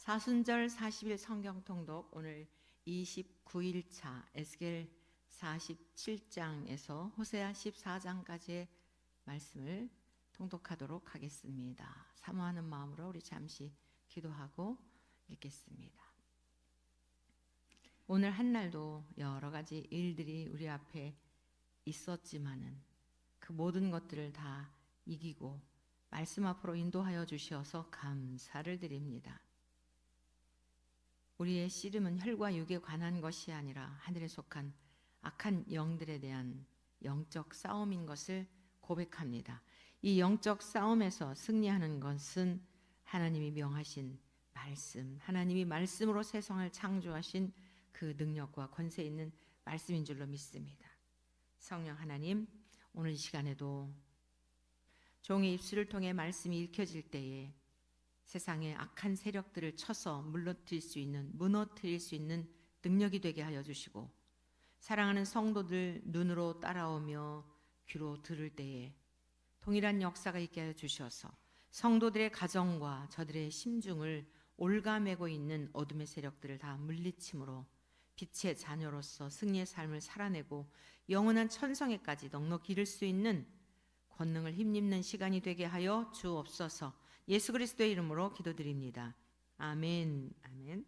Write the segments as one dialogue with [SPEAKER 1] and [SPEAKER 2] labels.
[SPEAKER 1] 사순절 40일 성경 통독, 오늘 29일차 에스겔 47장에서 호세아 14장까지의 말씀을 통독하도록 하겠습니다. 사모하는 마음으로 우리 잠시 기도하고 읽겠습니다. 오늘 한날도 여러 가지 일들이 우리 앞에 있었지만은 그 모든 것들을 다 이기고 말씀 앞으로 인도하여 주셔서 감사를 드립니다. 우리의 씨름은 혈과 육에 관한 것이 아니라 하늘에 속한 악한 영들에 대한 영적 싸움인 것을 고백합니다. 이 영적 싸움에서 승리하는 것은 하나님이 명하신 말씀, 하나님이 말씀으로 세상을 창조하신 그 능력과 권세 있는 말씀인 줄로 믿습니다. 성령 하나님, 오늘 이 시간에도 종의 입술을 통해 말씀이 읽혀질 때에 세상의 악한 세력들을 쳐서 무너뜨릴 수 있는 능력이 되게 하여 주시고, 사랑하는 성도들 눈으로 따라오며 귀로 들을 때에 동일한 역사가 있게 하여 주셔서 성도들의 가정과 저들의 심중을 올가매고 있는 어둠의 세력들을 다 물리침으로 빛의 자녀로서 승리의 삶을 살아내고 영원한 천성에까지 넉넉히 이를 수 있는 권능을 힘입는 시간이 되게 하여 주옵소서. 예수 그리스도의 이름으로 기도드립니다. 아멘. 아멘.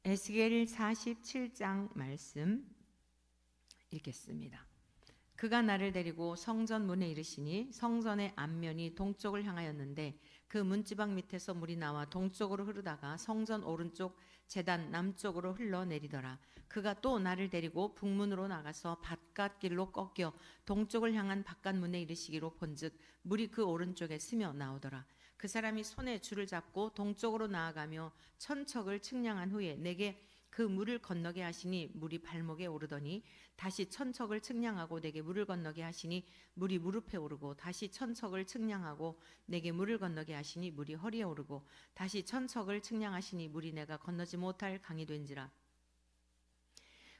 [SPEAKER 1] 에스겔 47장 말씀 읽겠습니다. 그가 나를 데리고 성전 문에 이르시니 성전의 앞면이 동쪽을 향하였는데 그 문지방 밑에서 물이 나와 동쪽으로 흐르다가 성전 오른쪽 제단 남쪽으로 흘러내리더라. 그가 또 나를 데리고 북문으로 나가서 바깥길로 꺾여 동쪽을 향한 바깥문에 이르시기로 본즉 물이 그 오른쪽에 스며 나오더라. 그 사람이 손에 줄을 잡고 동쪽으로 나아가며 천척을 측량한 후에 내게 그 물을 건너게 하시니 물이 발목에 오르더니 다시 천척을 측량하고 내게 물을 건너게 하시니 물이 무릎에 오르고 다시 천척을 측량하고 내게 물을 건너게 하시니 물이 허리에 오르고 다시 천척을 측량하시니 물이 내가 건너지 못할 강이 된지라.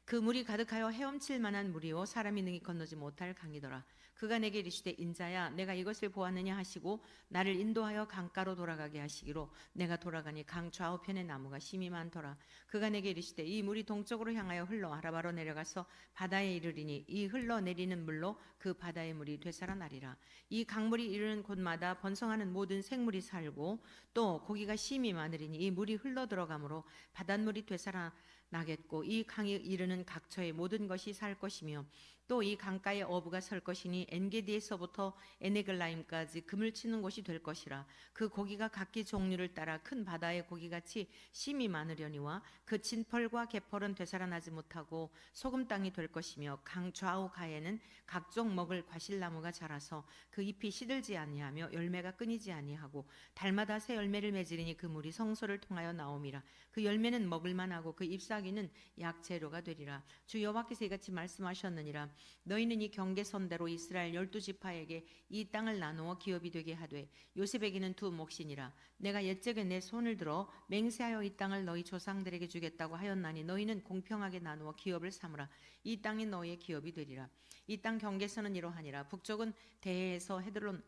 [SPEAKER 1] 그 물이 가득하여 헤엄칠 만한 물이요 사람이 능히 건너지 못할 강이더라. 그가 내게 이르시되 인자야 내가 이것을 보았느냐 하시고 나를 인도하여 강가로 돌아가게 하시기로 내가 돌아가니 강 좌우편에 나무가 심이 많더라. 그가 내게 이르시되 이 물이 동쪽으로 향하여 흘러 아라바로 내려가서 바다에 이르리니 이 흘러내리는 물로 그 바다의 물이 되살아나리라. 이 강물이 이르는 곳마다 번성하는 모든 생물이 살고 또 고기가 심이 많으리니 이 물이 흘러 들어가므로 바닷물이 되살아나겠고 이 강이 이르는 각처의 모든 것이 살 것이며 또 이 강가에 어부가 설 것이니 엔게디에서부터 에네글라임까지 금을 치는 곳이 될 것이라. 그 고기가 각기 종류를 따라 큰 바다의 고기같이 심이 많으려니와 그 진펄과 개펄은 되살아나지 못하고 소금 땅이 될 것이며 강 좌우 가에는 각종 먹을 과실나무가 자라서 그 잎이 시들지 아니하며 열매가 끊이지 아니하고 달마다 새 열매를 맺으리니 그 물이 성소를 통하여 나옴이라. 그 열매는 먹을만하고 그 잎사귀는 약재료가 되리라. 주 여호와께서 이같이 말씀하셨느니라. 너희는 이 경계선대로 이스라엘 12지파에게 이 땅을 나누어 기업이 되게 하되 요셉에게는 두 몫이니라. 내가 옛적에 내 손을 들어 맹세하여 이 땅을 너희 조상들에게 주겠다고 하였나니 너희는 공평하게 나누어 기업을 삼으라. 이 땅이 너희의 기업이 되리라. 이 땅 경계선은 이러하니라. 북쪽은 대해에서 헤드론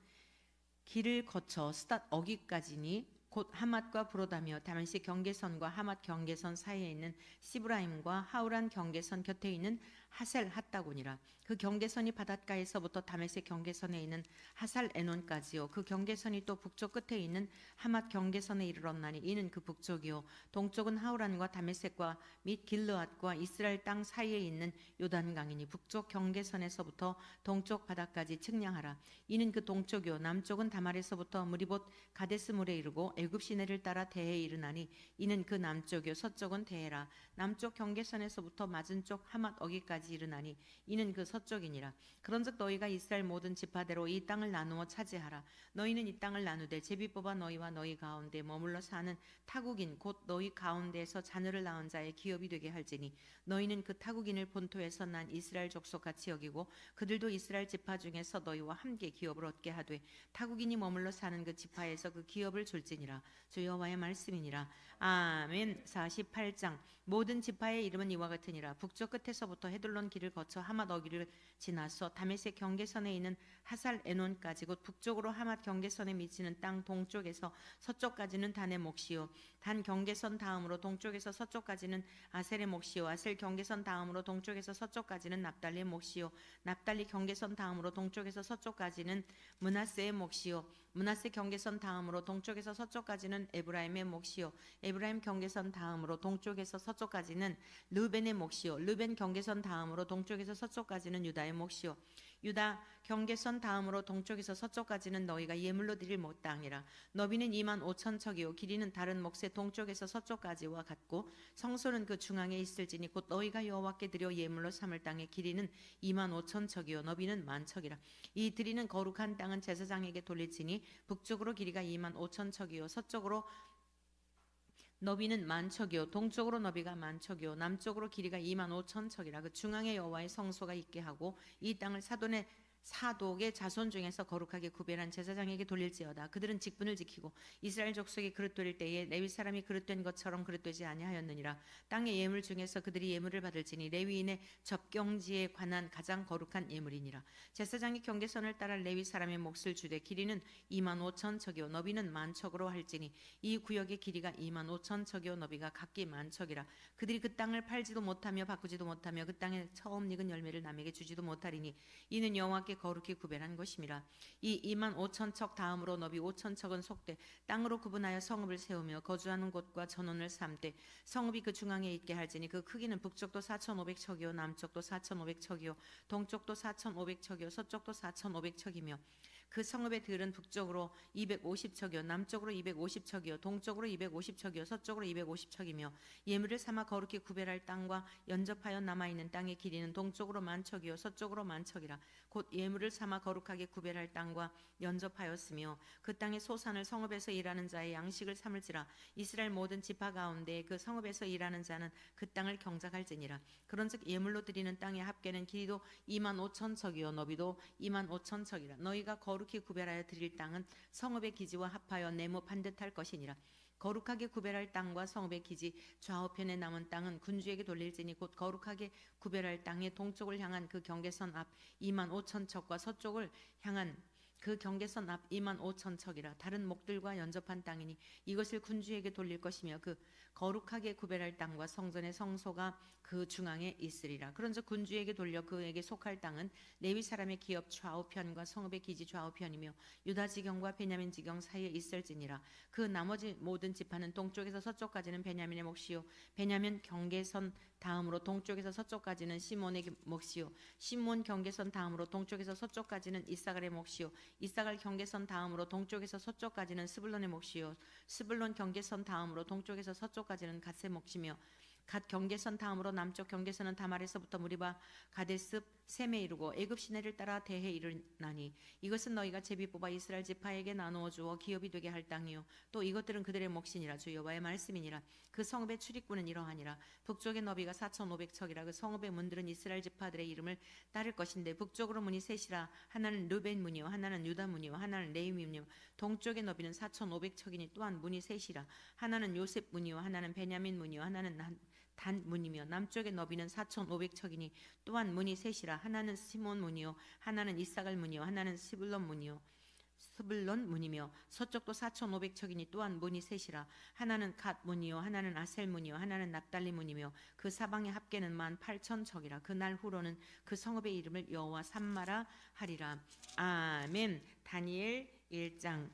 [SPEAKER 1] 길을 거쳐 스닷 어기까지니 곧 하맛과 브로다며 다메섹 경계선과 하맛 경계선 사이에 있는 시브라임과 하우란 경계선 곁에 있는 하셀 핫다곤이라. 그 경계선이 바닷가에서부터 다메섹 경계선에 있는 하살 에논까지요. 그 경계선이 또 북쪽 끝에 있는 하맛 경계선에 이르렀나니 이는 그 북쪽이요. 동쪽은 하우란과 다메섹과 및 길르앗과 이스라엘 땅 사이에 있는 요단강이니 북쪽 경계선에서부터 동쪽 바다까지 측량하라. 이는 그 동쪽이요. 남쪽은 다말에서부터 물이 곧 가데스 물에 이르고 애굽 시내를 따라 대해에 이르나니 이는 그 남쪽이요. 서쪽은 대해라. 남쪽 경계선에서부터 맞은쪽 하맛 어기까지 이르나니 이는 그 서쪽이니라. 그런즉 너희가 이스라엘 모든 지파대로 이 땅을 나누어 차지하라. 너희는 이 땅을 나누되 제비 뽑아 너희와 너희 가운데 머물러 사는 타국인 곧 너희 가운데에서 자녀를 낳은 자의 기업이 되게 할지니 너희는 그 타국인을 본토에서 난 이스라엘 족속같이 여기고 그들도 이스라엘 지파 중에서 너희와 함께 기업을 얻게 하되 타국인이 머물러 사는 그 지파에서 그 기업을 줄지니라. 주 여호와의 말씀이니라. 아멘. 48장 모든 지파의 이름은 이와 같으니라. 북쪽 끝에서부터 헤들론 스불론 길을 거쳐 하맛 어귀를 지나서 다메섹 경계선에 있는 하살 에논까지 곧 북쪽으로 하맛 경계선에 미치는 땅 동쪽에서 서쪽까지는 단의 몫이요 단 경계선 다음으로 동쪽에서 서쪽까지는 아셀의 몫이요 아셀 경계선 다음으로 동쪽에서 서쪽까지는 납달리의 몫이요 납달리 경계선 다음으로 동쪽에서 서쪽까지는 므낫세의 몫이요 므낫세 경계선 다음으로 동쪽에서 서쪽까지는 에브라임의 몫이요 에브라임 경계선 다음으로 동쪽에서 서쪽까지는 르벤의 몫이요 르벤 경계선 다음으로 동쪽에서 서쪽까지는 유다의 몫이요 유다 경계선 다음으로 동쪽에서 서쪽까지는 너희가 예물로 드릴 땅이라 너비는 2만 5천 척이요 길이는 다른 몫의 동쪽에서 서쪽까지와 같고 성소는 그 중앙에 있을지니 곧 너희가 여호와께 드려 예물로 삼을 땅의 길이는 2만 5천 척이요 너비는 만 척이라 이 드리는 거룩한 땅은 제사장에게 돌릴지니 북쪽으로 길이가 2만 5천 척이요 서쪽으로 너비는 만 척이요 동쪽으로 너비가 만 척이요 남쪽으로 길이가 2만 5천 척이라 그 중앙에 여호와의 성소가 있게 하고 이 땅을 사독의 자손 중에서 거룩하게 구별한 제사장에게 돌릴지어다. 그들은 직분을 지키고 이스라엘 족속이 그릇되릴 때에 레위 사람이 그릇된 것처럼 그릇되지 아니하였느니라. 땅의 예물 중에서 그들이 예물을 받을지니 레위인의 접경지에 관한 가장 거룩한 예물이니라. 제사장이 경계선을 따라 레위 사람의 몫을 주되 길이는 2만 5천 척이요 너비는 만 척으로 할지니 이 구역의 길이가 2만 5천 척이요 너비가 각기 만 척이라. 그들이 그 땅을 팔지도 못하며 바꾸지도 못하며 그 땅에 처음 익은 열매를 남에게 주지도 못하리니 이는 여호와께 거룩히 구별한 것임이라. 이 2만 5천 척 다음으로 너비 5천 척은 속되 땅으로 구분하여 성읍을 세우며 거주하는 곳과 전원을 삼되 성읍이 그 중앙에 있게 할지니 그 크기는 북쪽도 4,500척이요 남쪽도 4,500척이요 동쪽도 4,500척이요 서쪽도 4,500척이며 그 성읍의 들은 북쪽으로 250척이요 남쪽으로 250척이요 동쪽으로 250척이요 서쪽으로 250척이며 예물을 삼아 거룩히 구별할 땅과 연접하여 남아있는 땅의 길이는 동쪽으로 만척이요 서쪽으로 만척이라. 곧 예물을 삼아 거룩하게 구별할 땅과 연접하였으며 그 땅의 소산을 성읍에서 일하는 자의 양식을 삼을지라. 이스라엘 모든 지파 가운데 그 성읍에서 일하는 자는 그 땅을 경작할지니라. 그런즉 예물로 드리는 땅의 합계는 길이도 2만 5천 척이요 너비도 2만 5천 척이라. 너희가 거룩히 구별하여 드릴 땅은 성읍의 기지와 합하여 네모 반듯할 것이니라. 거룩하게 구별할 땅과 성읍의 기지 좌우편에 남은 땅은 군주에게 돌릴지니 곧 거룩하게 구별할 땅의 동쪽을 향한 그 경계선 앞 2만 5천 척과 서쪽을 향한 그 경계선 앞 2만 5천 척이라. 다른 목들과 연접한 땅이니 이것을 군주에게 돌릴 것이며 그 거룩하게 구별할 땅과 성전의 성소가 그 중앙에 있으리라. 그런즉 군주에게 돌려 그에게 속할 땅은 레위 사람의 기업 좌우편과 성읍의 기지 좌우편이며 유다 지경과 베냐민 지경 사이에 있을지니라. 그 나머지 모든 지파는 동쪽에서 서쪽까지는 베냐민의 몫이요 베냐민 경계선 다음으로 동쪽에서 서쪽까지는 시몬의 몫이요 시몬 경계선 다음으로 동쪽에서 서쪽까지는 이사갈의 몫이요 이사갈 경계선 다음으로 동쪽에서 서쪽까지는 스불론의 몫이요 스불론 경계선 다음으로 동쪽에서 서쪽까지는 갓의 몫이며 갓 경계선 다음으로 남쪽 경계선은 다말에서부터 무리바 가데스 셈에 이르고 애굽 시내를 따라 대해 이르나니 이것은 너희가 제비 뽑아 이스라엘 지파에게 나누어 주어 기업이 되게 할 땅이요 또 이것들은 그들의 몫이니라. 주 여호와의 말씀이니라. 그 성읍의 출입구는 이러하니라. 북쪽의 너비가 4,500척이라. 그 성읍의 문들은 이스라엘 지파들의 이름을 따를 것인데 북쪽으로 문이 셋이라. 하나는 르벤 문이요 하나는 유다 문이요 하나는 레위 문이요 동쪽의 너비는 4,500척이니 또한 문이 셋이라. 하나는 요셉 문이요 하나는 베냐민 문이요 하나는 단 문이며 남쪽의 너비는 4,500척이니 또한 문이 셋이라. 하나는 시몬 문이요 하나는 이사갈 문이요 하나는 스불론 문이며 서쪽도 4,500척이니 또한 문이 셋이라. 하나는 갓 문이요 하나는 아셀 문이요 하나는 납달리 문이며 그 사방의 합계는 18,000척이라. 그날 후로는 그 성읍의 이름을 여호와 삼마라 하리라. 아멘. 다니엘 1장.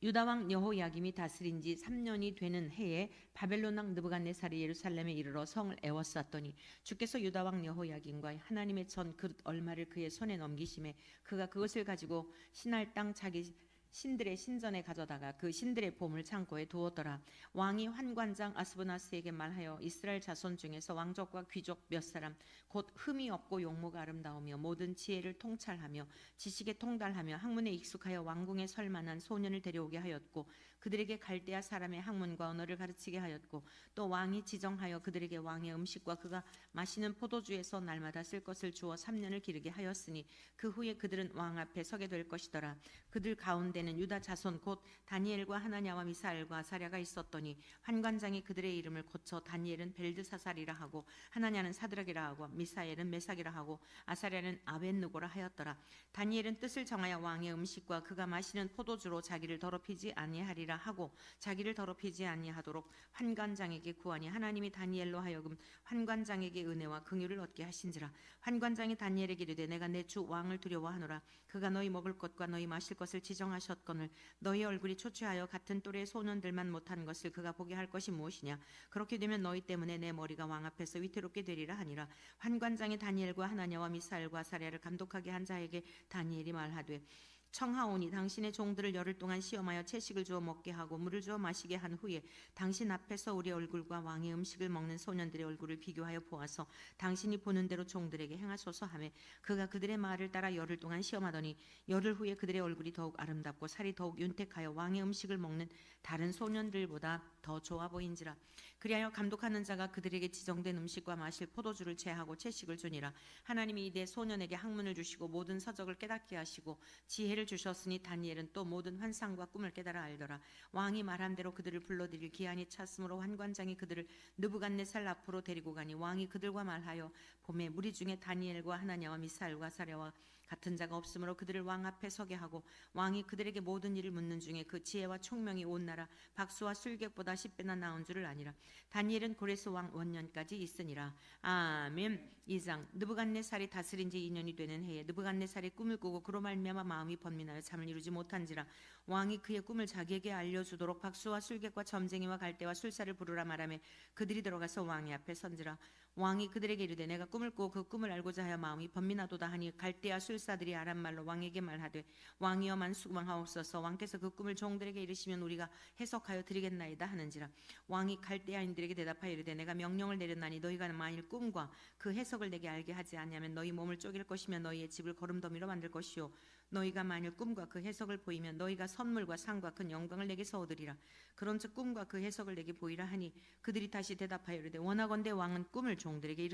[SPEAKER 1] 유다 왕 여호야김이 다스린 지 3년이 되는 해에 바벨론 왕 느부갓네살이 예루살렘에 이르러 성을 에워쌌더니 주께서 유다 왕 여호야김과 하나님의 전 그릇 얼마를 그의 손에 넘기심에 그가 그것을 가지고 신할 땅 자기 신들의 신전에 가져다가 그 신들의 보물 창고에 두었더라. 왕이 환관장 아스브나스에게 말하여 이스라엘 자손 중에서 왕족과 귀족 몇 사람 곧 흠이 없고 용모가 아름다우며 모든 지혜를 통찰하며 지식에 통달하며 학문에 익숙하여 왕궁에 설 만한 소년을 데려오게 하였고 그들에게 갈대아 사람의 학문과 언어를 가르치게 하였고 또 왕이 지정하여 그들에게 왕의 음식과 그가 마시는 포도주에서 날마다 쓸 것을 주어 3년을 기르게 하였으니 그 후에 그들은 왕 앞에 서게 될 것이더라. 그들 가운데는 유다 자손 곧 다니엘과 하나냐와 미사엘과 아사랴가 있었더니 환관장이 그들의 이름을 고쳐 다니엘은 벨드사살이라 하고 하나냐는 사드락이라 하고 미사엘은 메삭이라 하고 아사랴는 아벤느고라 하였더라. 다니엘은 뜻을 정하여 왕의 음식과 그가 마시는 포도주로 자기를 더럽히지 아니하리라 하고 자기를 더럽히지 아니하도록 환관장에게 구하니 하나님이 다니엘로 하여금 환관장에게 은혜와 긍휼을 얻게 하신지라. 환관장이 다니엘에게 이르되 내가 내 주 왕을 두려워하노라. 그가 너희 먹을 것과 너희 마실 것을 지정하셨거늘 너희 얼굴이 초췌하여 같은 또래의 소년들만 못한 것을 그가 보게 할 것이 무엇이냐. 그렇게 되면 너희 때문에 내 머리가 왕 앞에서 위태롭게 되리라 하니라. 환관장이 다니엘과 하나냐와 미사엘과 아사랴를 감독하게 한 자에게 다니엘이 말하되 청하오니 당신의 종들을 열흘 동안 시험하여 채식을 주어 먹게 하고 물을 주어 마시게 한 후에 당신 앞에서 우리 얼굴과 왕의 음식을 먹는 소년들의 얼굴을 비교하여 보아서 당신이 보는 대로 종들에게 행하소서 하매 그가 그들의 말을 따라 열흘 동안 시험하더니 열흘 후에 그들의 얼굴이 더욱 아름답고 살이 더욱 윤택하여 왕의 음식을 먹는 다른 소년들보다 더 좋아 보인지라. 그리하여 감독하는 자가 그들에게 지정된 음식과 마실 포도주를 제하고 채식을 주니라. 하나님이 이내 소년에게 학문을 주시고 모든 서적을 깨닫게 하시고 지혜를 주셨으니 다니엘은 또 모든 환상과 꿈을 깨달아 알더라. 왕이 말한 대로 그들을 불러들일 기한이 찼으므로 환관장이 그들을 느부갓네살 앞으로 데리고 가니 왕이 그들과 말하여 봄에 무리 중에 다니엘과 하나냐와 미사엘과 아사랴와 같은 자가 없으므로 그들을 왕 앞에 서게 하고 왕이 그들에게 모든 일을 묻는 중에 그 지혜와 총명이 온 나라 박수와 술객보다 10배나 나은 줄을 아니라. 다니엘은 고레스 왕 원년까지 있으니라. 아멘. 2장. 느부갓네살이 다스린 지 2년이 되는 해에 느부갓네살이 꿈을 꾸고 그로 말미암아 마음이 번민하여 잠을 이루지 못한지라. 왕이 그의 꿈을 자기에게 알려주도록 박수와 술객과 점쟁이와 갈대와 술사를 부르라 말하며 그들이 들어가서 왕의 앞에 선지라. 왕이 그들에게 이르되 내가 꿈을 꾸고 그 꿈을 알고자 하여 마음이 번민하도다 하니 갈대아 술사들이 아람 말로 왕에게 말하되 왕이여 만수망하옵소서. 왕께서 그 꿈을 종들에게 이르시면 우리가 해석하여 드리겠나이다 하는지라. 왕이 갈대아인들에게 대답하여 이르되 내가 명령을 내렸나니 너희가 만일 꿈과 그 해석을 내게 알게 하지 아니하면 너희 몸을 쪼갤 것이며 너희의 집을 거름더미로 만들 것이요 너희가 만일 꿈과 그 해석을 보이면 너희가 선물과 상과 큰 영광을 내게서 얻으리라. 그런즉 꿈과 그 해석을 내게 보이라 하니 그들이 다시 대답하여 이르되 원하건대 왕은 꿈을 종들에게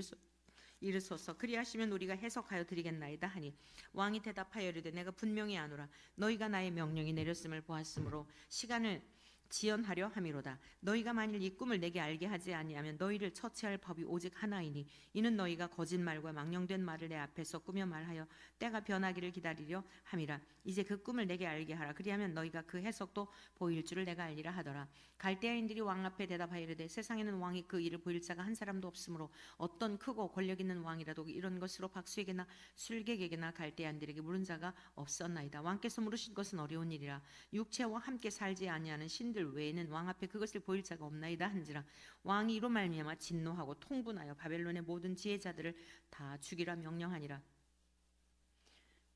[SPEAKER 1] 이르소서. 그리하시면 우리가 해석하여 드리겠나이다 하니 왕이 대답하여 이르되 내가 분명히 아노라. 너희가 나의 명령이 내렸음을 보았으므로 시간을 지연하려 함이로다. 너희가 만일 이 꿈을 내게 알게 하지 아니하면 너희를 처치할 법이 오직 하나이니 이는 너희가 거짓말과 망령된 말을 내 앞에서 꾸며 말하여 때가 변하기를 기다리려 함이라. 이제 그 꿈을 내게 알게 하라. 그리하면 너희가 그 해석도 보일 줄을 내가 알리라 하더라. 갈대아인들이 왕 앞에 대답하여 이르되 세상에는 왕이 그 일을 보일 자가 한 사람도 없으므로 어떤 크고 권력 있는 왕이라도 이런 것으로 박수에게나 술객에게나 갈대아인들에게 물은 자가 없었나이다. 왕께서 물으신 것은 어려운 일이라. 육체와 함께 살지 아니하는 신들 외에는 왕 앞에 그것을 보일 자가 없나이다 한지라. 왕이 이로 말미암아 진노하고 통분하여 바벨론의 모든 지혜자들을 다 죽이라 명령하니라.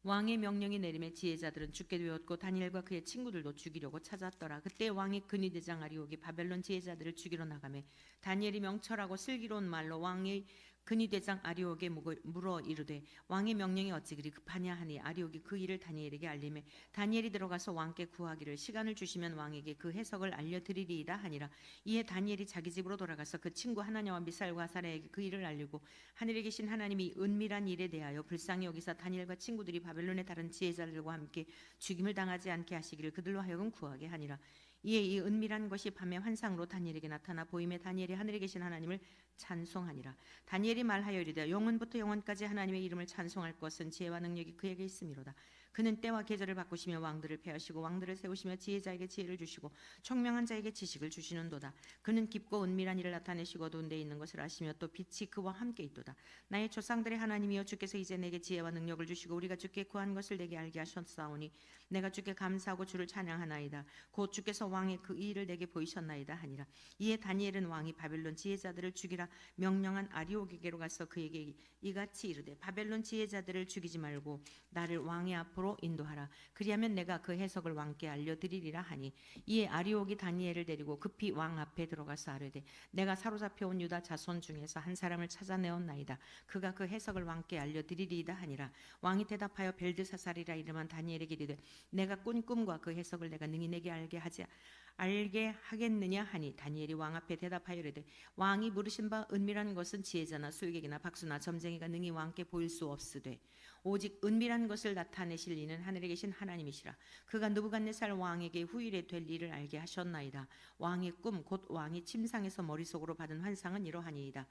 [SPEAKER 1] 왕의 명령이 내림에 지혜자들은 죽게 되었고 다니엘과 그의 친구들도 죽이려고 찾았더라. 그때 왕의 근위대장 아리옥이 바벨론 지혜자들을 죽이러 나가매 다니엘이 명철하고 슬기로운 말로 왕의 근위대장 아리옥에 물어 이르되 왕의 명령이 어찌 그리 급하냐 하니 아리옥이 그 일을 다니엘에게 알리매 다니엘이 들어가서 왕께 구하기를 시간을 주시면 왕에게 그 해석을 알려드리리이다 하니라. 이에 다니엘이 자기 집으로 돌아가서 그 친구 하나냐와 미사엘과 아사랴에게 그 일을 알리고 하늘에 계신 하나님이 은밀한 일에 대하여 불쌍히 여기사 다니엘과 친구들이 바벨론의 다른 지혜자들과 함께 죽임을 당하지 않게 하시기를 그들로 하여금 구하게 하니라. 이에 이 은밀한 것이 밤의 환상으로 다니엘에게 나타나 보임에 다니엘이 하늘에 계신 하나님을 찬송하니라. 다니엘이 말하여 이르되 영원부터 영원까지 하나님의 이름을 찬송할 것은 지혜와 능력이 그에게 있음이로다. 그는 때와 계절을 바꾸시며 왕들을 폐하시고 왕들을 세우시며 지혜자에게 지혜를 주시고 총명한 자에게 지식을 주시는도다. 그는 깊고 은밀한 일을 나타내시고 어두운 데 있는 것을 아시며 또 빛이 그와 함께 있도다. 나의 조상들의 하나님이여 주께서 이제 내게 지혜와 능력을 주시고 우리가 주께 구한 것을 내게 알게 하셨사오니 내가 주께 감사하고 주를 찬양하나이다. 곧 주께서 왕의 그 일을 내게 보이셨나이다 하니라. 이에 다니엘은 왕이 바벨론 지혜자들을 죽이라 명령한 아리옥에게로 가서 그에게 이같이 이르되 바벨론 지혜자들을 죽이지 말고 나를 왕의 앞으로 인도하라. 그리하면 내가 그 해석을 왕께 알려드리리라 하니 이에 아리옥이 다니엘을 데리고 급히 왕 앞에 들어가서 아뢰되 내가 사로잡혀온 유다 자손 중에서 한 사람을 찾아내었나이다. 그가 그 해석을 왕께 알려드리리이다 하니라. 왕이 대답하여 벨드사살이라 이름한 다니엘에게 이르되 내가 꾼 꿈과 그 해석을 내가 능히 내게 알게 하지 알게 하겠느냐 하니 다니엘이 왕 앞에 대답하여 이르되 왕이 물으신 바 은밀한 것은 지혜자나 술객이나 박수나 점쟁이가 능히 왕께 보일 수 없으되 오직 은밀한 것을 나타내실 이는 하늘에 계신 하나님이시라. 그가 느부갓네살 왕에게 후일에 될 일을 알게 하셨나이다. 왕의 꿈 곧 왕이 침상에서 머릿속으로 받은 환상은 이러하니이다.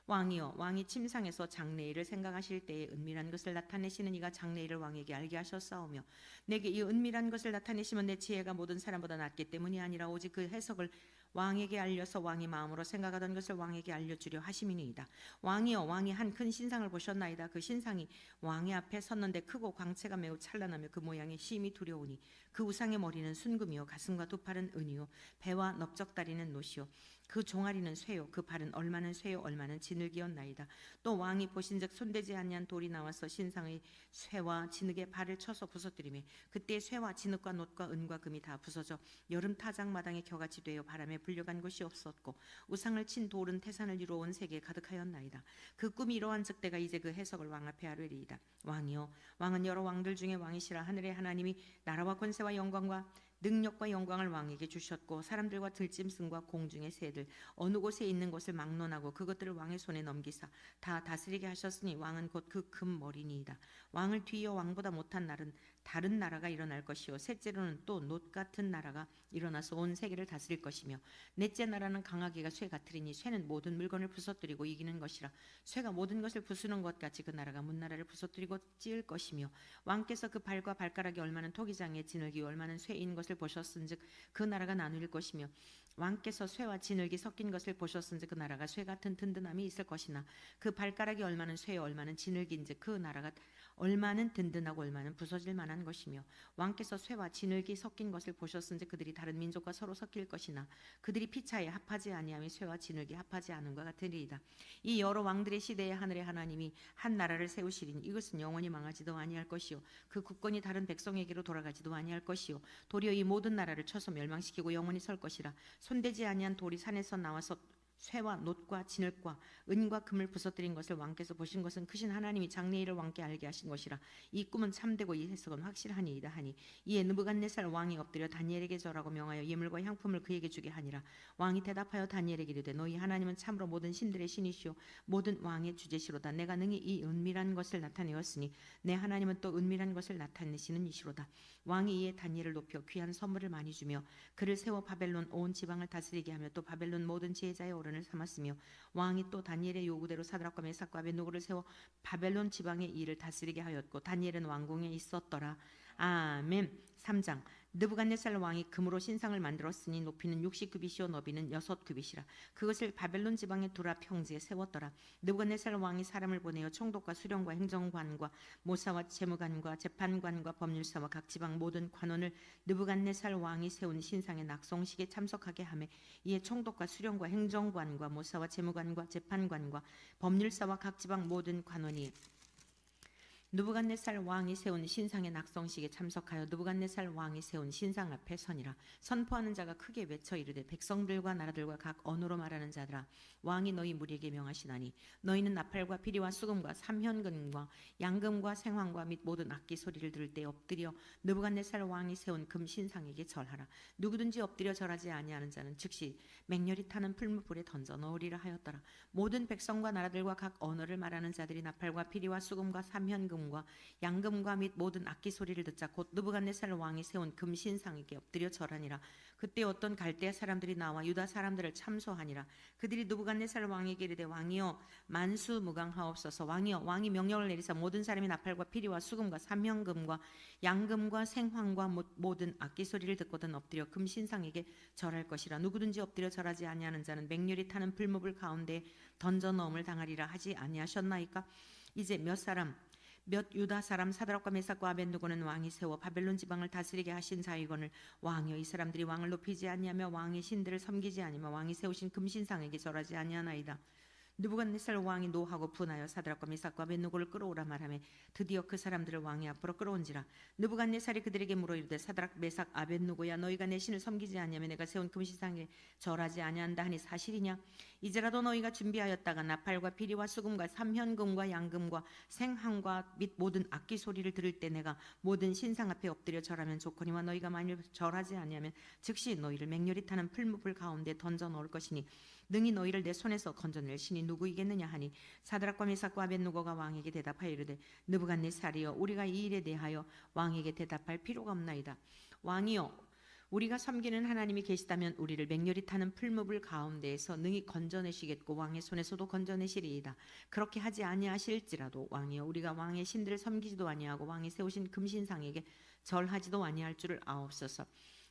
[SPEAKER 1] 왕이여, 왕이 침상에서 장래일을 생각하실 때에 은밀한 것을 나타내시는 이가 장래일을 왕에게 알게 하셨사오며 내게 이 은밀한 것을 나타내시면 내 지혜가 모든 사람보다 낫기 때문이 아니라 오직 그 해석을 왕에게 알려서 왕이 마음으로 생각하던 것을 왕에게 알려주려 하심이니이다. 왕이여, 왕이 한 큰 신상을 보셨나이다. 그 신상이 왕의 앞에 섰는데 크고 광채가 매우 찬란하며 그 모양이 심히 두려우니 그 우상의 머리는 순금이요 가슴과 두 팔은 은이요 배와 넓적다리는 노시요 그 종아리는 쇠요 그 발은 얼마는 쇠요 얼마는 진흙이었나이다. 또 왕이 보신즉 손대지 아니한 돌이 나와서 신상의 쇠와 진흙의 발을 쳐서 부서뜨리매 그때 쇠와 진흙과 놋과 은과 금이 다 부서져 여름 타작마당에 겨같이 되어 바람에 불려간 곳이 없었고 우상을 친 돌은 태산을 이루어온 세계에 가득하였나이다. 그 꿈이 이러한즉 내가 이제 그 해석을 왕 앞에 아뢰리이다. 왕이여, 왕은 여러 왕들 중에 왕이시라. 하늘의 하나님이 나라와 권세와 영광과 능력과 영광을 왕에게 주셨고 사람들과 들짐승과 공중의 새들 어느 곳에 있는 것을 막론하고 그것들을 왕의 손에 넘기사 다 다스리게 하셨으니 왕은 곧 그 금 머리니이다. 왕을 뒤이어 왕보다 못한 날은 다른 나라가 일어날 것이요 셋째로는 또 놋 같은 나라가 일어나서 온 세계를 다스릴 것이며 넷째 나라는 강하기가 쇠 같으리니 쇠는 모든 물건을 부서뜨리고 이기는 것이라. 쇠가 모든 것을 부수는 것 같이 그 나라가 문나라를 부서뜨리고 찌을 것이며 왕께서 그 발과 발가락이 얼마는 토기장에 진흙이 얼마는 쇠인 것을 보셨은즉 그 나라가 나누일 것이며 왕께서 쇠와 진흙이 섞인 것을 보셨은즉 그 나라가 쇠 같은 든든함이 있을 것이나 그 발가락이 얼마는 쇠 얼마는 진흙인즉 그 나라가 얼마는 든든하고 얼마는 부서질 만한 것이며 왕께서 쇠와 진흙이 섞인 것을 보셨은즉 그들이 다른 민족과 서로 섞일 것이나 그들이 피차에 합하지 아니하며 쇠와 진흙이 합하지 않은 것 같으리이다. 이 여러 왕들의 시대에 하늘의 하나님이 한 나라를 세우시리니 이것은 영원히 망하지도 아니할 것이요 그 국권이 다른 백성에게로 돌아가지도 아니할 것이요 도리어 이 모든 나라를 쳐서 멸망시키고 영원히 설 것이라. 손대지 아니한 돌이 산에서 나와서 쇠와 놋과 진흙과 은과 금을 부서뜨린 것을 왕께서 보신 것은 크신 하나님이 장래일을 왕께 알게 하신 것이라. 이 꿈은 참되고 이 해석은 확실하니이다 하니 이에 느부갓네살 왕이 엎드려 다니엘에게 절하고 명하여 예물과 향품을 그에게 주게 하니라. 왕이 대답하여 다니엘에게 이르되 너희 하나님은 참으로 모든 신들의 신이시오 모든 왕의 주제시로다. 내가 능히 이 은밀한 것을 나타내었으니 내 하나님은 또 은밀한 것을 나타내시는 이시로다. 왕이 이에 다니엘을 높여 귀한 선물을 많이 주며 그를 세워 바벨론 온 지방을 다스리게 하며 또 바벨론 모든 지혜자의 어른을 삼았으며 왕이 또 다니엘의 요구대로 사드락과 메삭과 아벳느고를 세워 바벨론 지방의 일을 다스리게 하였고 다니엘은 왕궁에 있었더라. 아멘. 3장. 느부갓네살 왕이 금으로 신상을 만들었으니 높이는 60규빗이요 너비는 6규빗이라. 그것을 바벨론 지방의 두라 평지에 세웠더라. 느부갓네살 왕이 사람을 보내어 총독과 수령과 행정관과 모사와 재무관과 재판관과 법률사와 각 지방 모든 관원을 느부갓네살 왕이 세운 신상의 낙성식에 참석하게 하매 이에 총독과 수령과 행정관과 모사와 재무관과 재판관과 법률사와 각 지방 모든 관원이 느부갓네살 왕이 세운 신상의 낙성식에 참석하여 느부갓네살 왕이 세운 신상 앞에 서니라. 선포하는 자가 크게 외쳐 이르되 백성들과 나라들과 각 언어로 말하는 자들아 왕이 너희 무리에게 명하시나니 너희는 나팔과 피리와 수금과 삼현금과 양금과 생황과 및 모든 악기 소리를 들을 때 엎드려 느부갓네살 왕이 세운 금 신상에게 절하라. 누구든지 엎드려 절하지 아니하는 자는 즉시 맹렬히 타는 풀무불에 던져 넣으리라 하였더라. 모든 백성과 나라들과 각 언어를 말하는 자들이 나팔과 피리와 수금과 삼현금 과 양금과 및 모든 악기 소리를 듣자 곧 느부갓네살 왕이 세운 금 신상에게 엎드려 절하니라. 그때 어떤 갈대아 사람들이 나와 유다 사람들을 참소하니라. 그들이 느부갓네살 왕에게 이르되 왕이여 만수무강하옵소서. 왕이여 왕이 명령을 내리사 모든 사람이 나팔과 피리와 수금과 삼현금과 양금과 생황과 모든 악기 소리를 듣거든 엎드려 금 신상에게 절할 것이라. 누구든지 엎드려 절하지 아니하는 자는 맹렬히 타는 풀무불 가운데 던져 넣음을 당하리라 하지 아니하셨나이까. 이제 몇 유다 사람 사드락과 메삭과 아벳느고는 왕이 세워 바벨론 지방을 다스리게 하신 자이거늘 왕이여 이 사람들이 왕을 높이지 아니하며 왕의 신들을 섬기지 아니하며 왕이 세우신 금신상에게 절하지 아니하나이다. 느부갓네살 왕이 노하고 분하여 사드락과 메삭과 아벳느고를 끌어오라 말하며 드디어 그 사람들을 왕의 앞으로 끌어온지라. 느부갓네살이 그들에게 물어 이르되 사드락 메삭 아벳느고야 너희가 내 신을 섬기지 아니하며 내가 세운 금신상에 절하지 아니한다 하니 사실이냐? 이제라도 너희가 준비하였다가 나팔과 피리와 수금과 삼현금과 양금과 생항과 및 모든 악기 소리를 들을 때 내가 모든 신상 앞에 엎드려 절하면 좋거니와 너희가 만일 절하지 아니하면 즉시 너희를 맹렬히 타는 풀무불 가운데 던져 넣을 것이니 능히 너희를 내 손에서 건져낼 신이 누구이겠느냐 하니 사드락과 메삭과 아벳느고가 왕에게 대답하여 이르되 느부갓네살이여 우리가 이 일에 대하여 왕에게 대답할 필요가 없나이다. 왕이여 우리가 섬기는 하나님이 계시다면 우리를 맹렬히 타는 풀무불 가운데에서 능히 건져내시겠고 왕의 손에서도 건져내시리이다. 그렇게 하지 아니하실지라도 왕이여 우리가 왕의 신들을 섬기지도 아니하고 왕이 세우신 금신상에게 절하지도 아니할 줄을 아옵소서.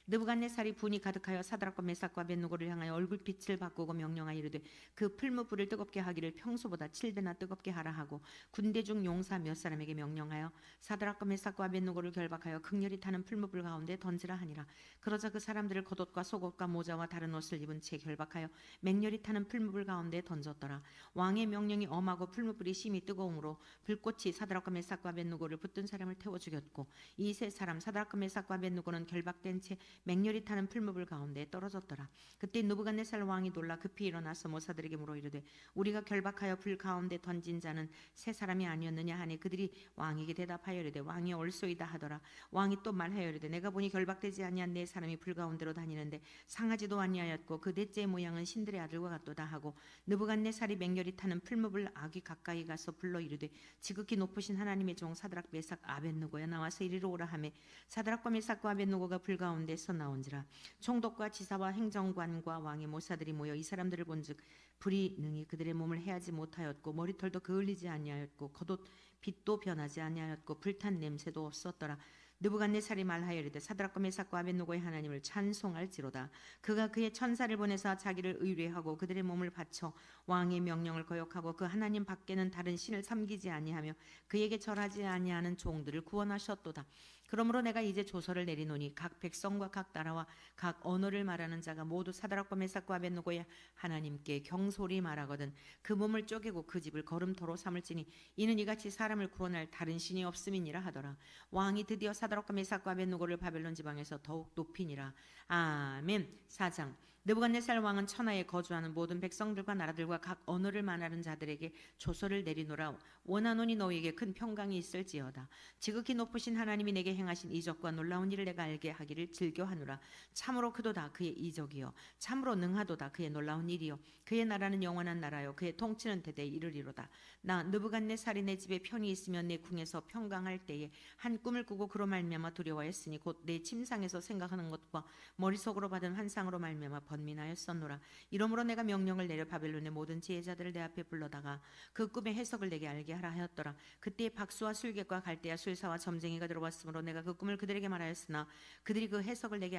[SPEAKER 1] 느부갓네살이 분이 가득하여 사드락과 메삭과 아벳느고를 향하여 얼굴빛을 바꾸고 명령하여 이르되 그 풀무불을 뜨겁게 하기를 평소보다 7배나 뜨겁게 하라 하고 군대 중 용사 몇 사람에게 명령하여 사드락과 메삭과 아벳느고를 결박하여 극렬히 타는 풀무불 가운데 던지라 하니라. 그러자 그 사람들을 겉옷과 속옷과 모자와 다른 옷을 입은 채 결박하여 맹렬히 타는 풀무불 가운데 던졌더라. 왕의 명령이 엄하고 풀무불이 심히 뜨거움으로 불꽃이 사드락과 메삭과 아벳느고를 붙든 사람을 태워 죽였고 이 세 사람 사드락과 메삭과 아벳느고는 결박된 채 맹렬히 타는 풀무불 가운데 떨어졌더라. 그때 느부갓네살 왕이 놀라 급히 일어나서 모사들에게 물어 이르되 우리가 결박하여 불 가운데 던진 자는 세 사람이 아니었느냐 하니 그들이 왕에게 대답하여 이르되 왕이 옳소이다 하더라. 왕이 또 말하여 이르되 내가 보니 결박되지 아니한 네 사람이 불 가운데로 다니는데 상하지도 아니하였고 그 넷째의 모양은 신들의 아들과 같도다 하고 느부갓네살이 맹렬히 타는 풀무불 아귀 가까이 가서 불러 이르되 지극히 높으신 하나님의 종 사드락 메삭 아벳느고야 나와서 이리로 오라 하매 사드락과 메삭과 아벳느고가 불 가운데서 나온지라. 총독과 지사와 행정관과 왕의 모사들이 모여 이 사람들을 본즉 불이 능히 그들의 몸을 해하지 못하였고 머리털도 그을리지 아니하였고 겉옷 빛도 변하지 아니하였고 불탄 냄새도 없었더라. 느부갓네살이 말하여 이르되 사드락과 메삭과 아벳느고의 하나님을 찬송할지로다. 그가 그의 천사를 보내사 자기를 의뢰하고 그들의 몸을 바쳐 왕의 명령을 거역하고 그 하나님 밖에는 다른 신을 섬기지 아니하며 그에게 절하지 아니하는 종들을 구원하셨도다. 그러므로 내가 이제 조서를 내리노니 각 백성과 각 나라와 각 언어를 말하는 자가 모두 사드락과 메삭과 아벳느고의 하나님께 경솔히 말하거든 그 몸을 쪼개고 그 집을 걸음터로 삼을지니 이는 이같이 사람을 구원할 다른 신이 없음이니라 하더라. 왕이 드디어 사드락과 메삭과 아벳느고를 바벨론 지방에서 더욱 높이니라. 아멘. 4장. 느부갓네살 왕은 천하에 거주하는 모든 백성들과 나라들과 각 언어를 말하는 자들에게 조서를 내리노라. 원하노니 너희에게 큰 평강이 있을지어다. 지극히 높으신 하나님이 내게 행하신 이적과 놀라운 일을 내가 알게 하기를 즐겨하노라. 참으로 크도다 그의 이적이요 참으로 능하도다 그의 놀라운 일이요 그의 나라는 영원한 나라요 그의 통치는 대대에 이르리로다. 나 느부갓네살이 내 집에 편히 있으면 내 궁에서 평강할 때에 한 꿈을 꾸고 그로 말미암아 두려워했으니 곧 내 침상에서 생각하는 것과 머릿속으로 받은 환상으로 말미암아 번민하였었노라. 이러므로 내가 명령을 내려 바벨론의 모든 지혜자들을 내 앞에 불러다가 그 꿈의 해석을 내게 알게 하라 하였더라. 그때 박수와 술객과 갈대아 술사와 점쟁이가 들어왔으므로 내가 그 꿈을 그들에게 말하였으나 그들이 그 해석을 내게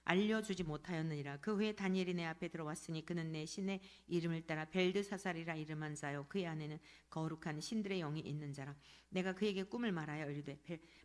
[SPEAKER 1] 알려주지 못하였느니라. 그 후에 다니엘이 내 앞에 들어왔으니 그는 내 신의 이름을 따라 벨드사살이라 이름한 자요 그의 안에는 거룩한 신들의 영이 있는 자라. 내가 그에게 꿈을 말하여 이르되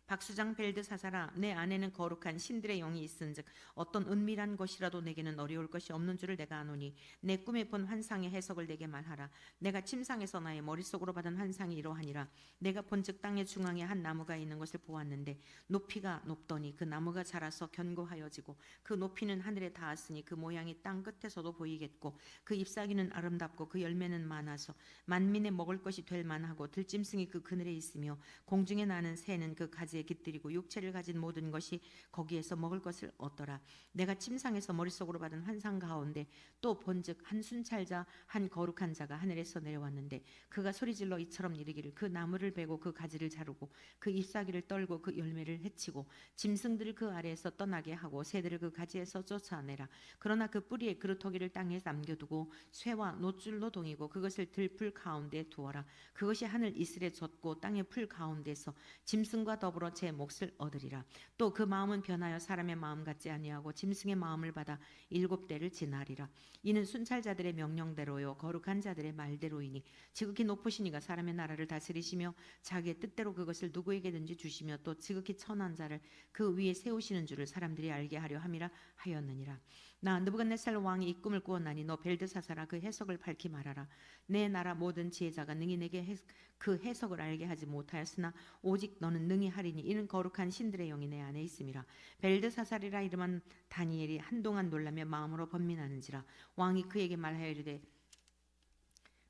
[SPEAKER 1] 박수장 벨드사살아 내 안에는 거룩한 신들의 영이 있은즉 어떤 은밀한 것이라도 내게는 어려울 것이 없는 줄을 내가 아노니 내 꿈에 본 환상의 해석을 내게 말하라. 내가 침상에서 나의 머릿속으로 받은 환상이 이러하니라. 내가 본즉 땅의 중앙에 한 나무가 있는 것을 보았는데 높이가 높더니 그 나무가 자라서 견고하여지고 그 높이는 하늘에 닿았으니 그 모양이 땅 끝에서도 보이겠고 그 잎사귀는 아름답고 그 열매는 많아서 만민의 먹을 것이 될 만하고 들짐승이 그 그늘에 있으며 공중에 나는 새는 그 가지에 깃들이고 육체를 가진 모든 것이 거기에서 먹을 것을 얻더라. 내가 침상에서 머릿속으로 받은 환상 가운데 또 본즉 한 순찰자 한 거룩한 자가 하늘에서 내려왔는데 그가 소리질러 이처럼 이르기를 그 나무를 베고 그 가지를 자르고 그 잎사귀를 떨고 그 열매를 해치고 짐승들을 그 아래에서 떠나게 하고 새들을 그 가지에서 쫓아내라. 그러나 그 뿌리에 그루터기를 땅에 남겨두고 쇠와 노줄로 동이고 그것을 들풀 가운데 두어라. 그것이 하늘 이슬에 젖고 땅의 풀 가운데서 짐승과 더불어 제 몫을 얻으리라. 또 그 마음은 변하여 사람의 마음 같지 아니하고 짐승의 마음을 받아 7대를 지나리라. 이는 순찰자들의 명령대로요 거룩한 자들의 말대로이니 지극히 높으신 이가 사람의 나라를 다스리시며 자기의 뜻대로 그것을 누구에게든지 주시며 또 지극히 천한 자를 그 위에 세우시는 줄을 사람들이 알게 하려 함이라 하였느니라. 나 느부갓네살 왕이 이 꿈을 꾸었나니 너 벨드사사라 그 해석을 밝히 말하라. 내 나라 모든 지혜자가 능히 내게 그 해석을 알게 하지 못하였으나 오직 너는 능히 하리니 이는 거룩한 신들의 영이 내 안에 있음이라. 벨드사살이라 이름한 다니엘이 한동안 놀라며 마음으로 번민하는지라. 왕이 그에게 말하여 이르되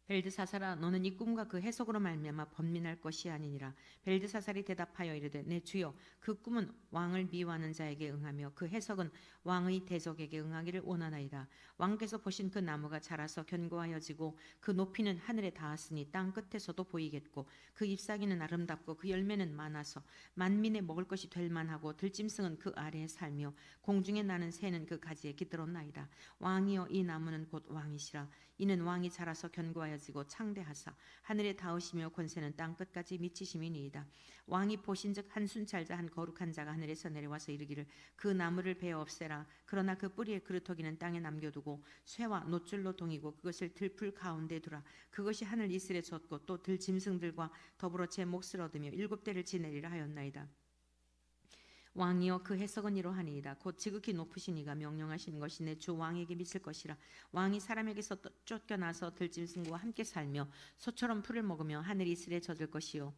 [SPEAKER 1] 벨드사살아 너는 이 꿈과 그 해석으로 말미암아 번민할 것이 아니니라. 벨드사살이 대답하여 이르되 내 주여 그 꿈은 왕을 미워하는 자에게 응하며 그 해석은 왕의 대적에게 응하기를 원하나이다. 왕께서 보신 그 나무가 자라서 견고하여지고 그 높이는 하늘에 닿았으니 땅 끝에서도 보이겠고 그 잎사귀는 아름답고 그 열매는 많아서 만민의 먹을 것이 될 만하고 들짐승은 그 아래에 살며 공중에 나는 새는 그 가지에 깃들었나이다. 왕이여 이 나무는 곧 왕이시라. 이는 왕이 자라서 견고하여지고 창대하사 하늘에 닿으시며 권세는 땅 끝까지 미치심이니이다. 왕이 보신즉 한 순찰자 한 거룩한 자가 하늘에서 내려와서 이르기를 그 나무를 베어 없애라. 그러나 그 뿌리의 그루터기는 땅에 남겨두고 쇠와 노줄로 동이고 그것을 들풀 가운데 두라. 그것이 하늘 이슬에 젖고 또 들짐승들과 더불어 제 몫을 얻으며 7대를 지내리라 하였나이다. 왕이여 그 해석은 이러하니이다. 곧 지극히 높으신 이가 명령하신 것이 내 주 왕에게 미칠 것이라. 왕이 사람에게서 쫓겨나서 들짐승과 함께 살며 소처럼 풀을 먹으며 하늘 이슬에 젖을 것이요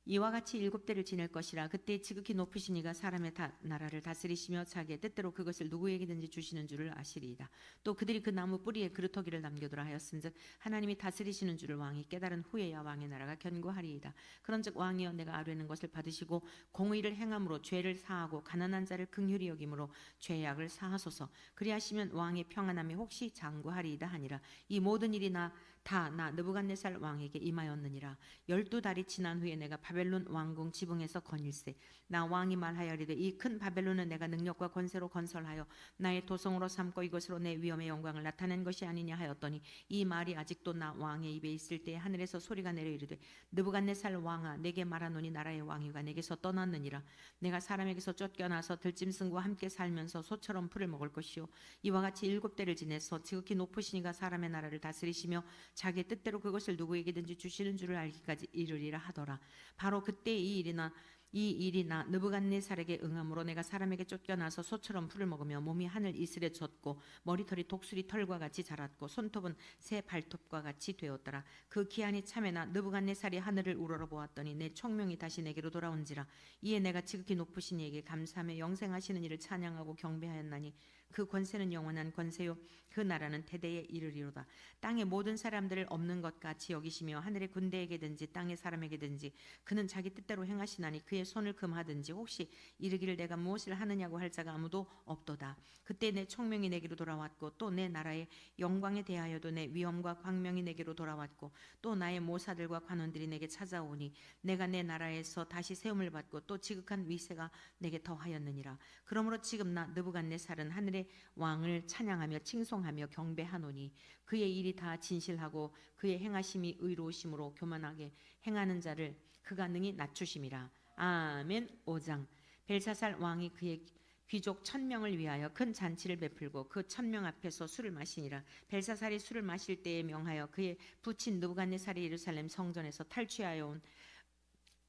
[SPEAKER 1] 이와 같이 7대를 지낼 것이라. 그때 지극히 높으신 이가 사람의 나라를 다스리시며 자기의 뜻대로 그것을 누구에게든지 주시는 줄을 아시리이다. 또 그들이 그 나무 뿌리에 그루터기를 남겨두라 하였은즉 하나님이 다스리시는 줄을 왕이 깨달은 후에야 왕의 나라가 견고하리이다. 그런즉 왕이여 내가 아뢰는 것을 받으시고 공의를 행함으로 죄를 사하고 가난한 자를 긍휼히 여김으로 죄악을 사하소서. 그리하시면 왕의 평안함이 혹시 장구하리이다 하니라. 이 모든 일이 나 느부갓네살 왕에게 임하였느니라. 12달이 지난 후에 내가 바벨론 왕궁 지붕에서 거닐세. 나 왕이 말하여 이르되 이 큰 바벨론은 내가 능력과 권세로 건설하여 나의 도성으로 삼고 이것으로 내 위엄의 영광을 나타낸 것이 아니냐 하였더니 이 말이 아직도 나 왕의 입에 있을 때 하늘에서 소리가 내려 이르되 느부갓네살 왕아 내게 말하노니 나라의 왕위가 내게서 떠났느니라. 내가 사람에게서 쫓겨나서 들짐승과 함께 살면서 소처럼 풀을 먹을 것이요 이와 같이 7대를 지내서 지극히 높으신 이가 사람의 나라를 다스리시며 자기의 뜻대로 그것을 누구에게든지 주시는 줄을 알기까지 이르리라 하더라. 바로 그때 이 일이 나 느부갓네살에게 응함으로 내가 사람에게 쫓겨나서 소처럼 풀을 먹으며 몸이 하늘 이슬에 젖고 머리털이 독수리 털과 같이 자랐고 손톱은 새 발톱과 같이 되었더라. 그 기한이 참에나 느부갓네살이 하늘을 우러러보았더니 내 총명이 다시 내게로 돌아온지라. 이에 내가 지극히 높으신 이에게 감사하며 영생하시는 이를 찬양하고 경배하였나니 그 권세는 영원한 권세요 그 나라는 대대에 이르리로다. 땅의 모든 사람들을 없는 것 같이 여기시며 하늘의 군대에게든지 땅의 사람에게든지 그는 자기 뜻대로 행하시나니 그의 손을 금하든지 혹시 이르기를 내가 무엇을 하느냐고 할 자가 아무도 없도다. 그때 내 총명이 내게로 돌아왔고 또 내 나라의 영광에 대하여도 내 위엄과 광명이 내게로 돌아왔고 또 나의 모사들과 관원들이 내게 찾아오니 내가 내 나라에서 다시 세움을 받고 또 지극한 위세가 내게 더하였느니라. 그러므로 지금 나 느부갓네살은 하늘의 왕을 찬양하며 칭송하며 경배하노니 그의 일이 다 진실하고 그의 행하심이 의로우심으로 교만하게 행하는 자를 그가 능히 낮추심이라. 아멘. 5장. 벨사살 왕이 그의 귀족 1000명을 위하여 큰 잔치를 베풀고 그 1000명 앞에서 술을 마시니라. 벨사살이 술을 마실 때에 명하여 그의 부친 느부갓네살이 예루살렘 성전에서 탈취하여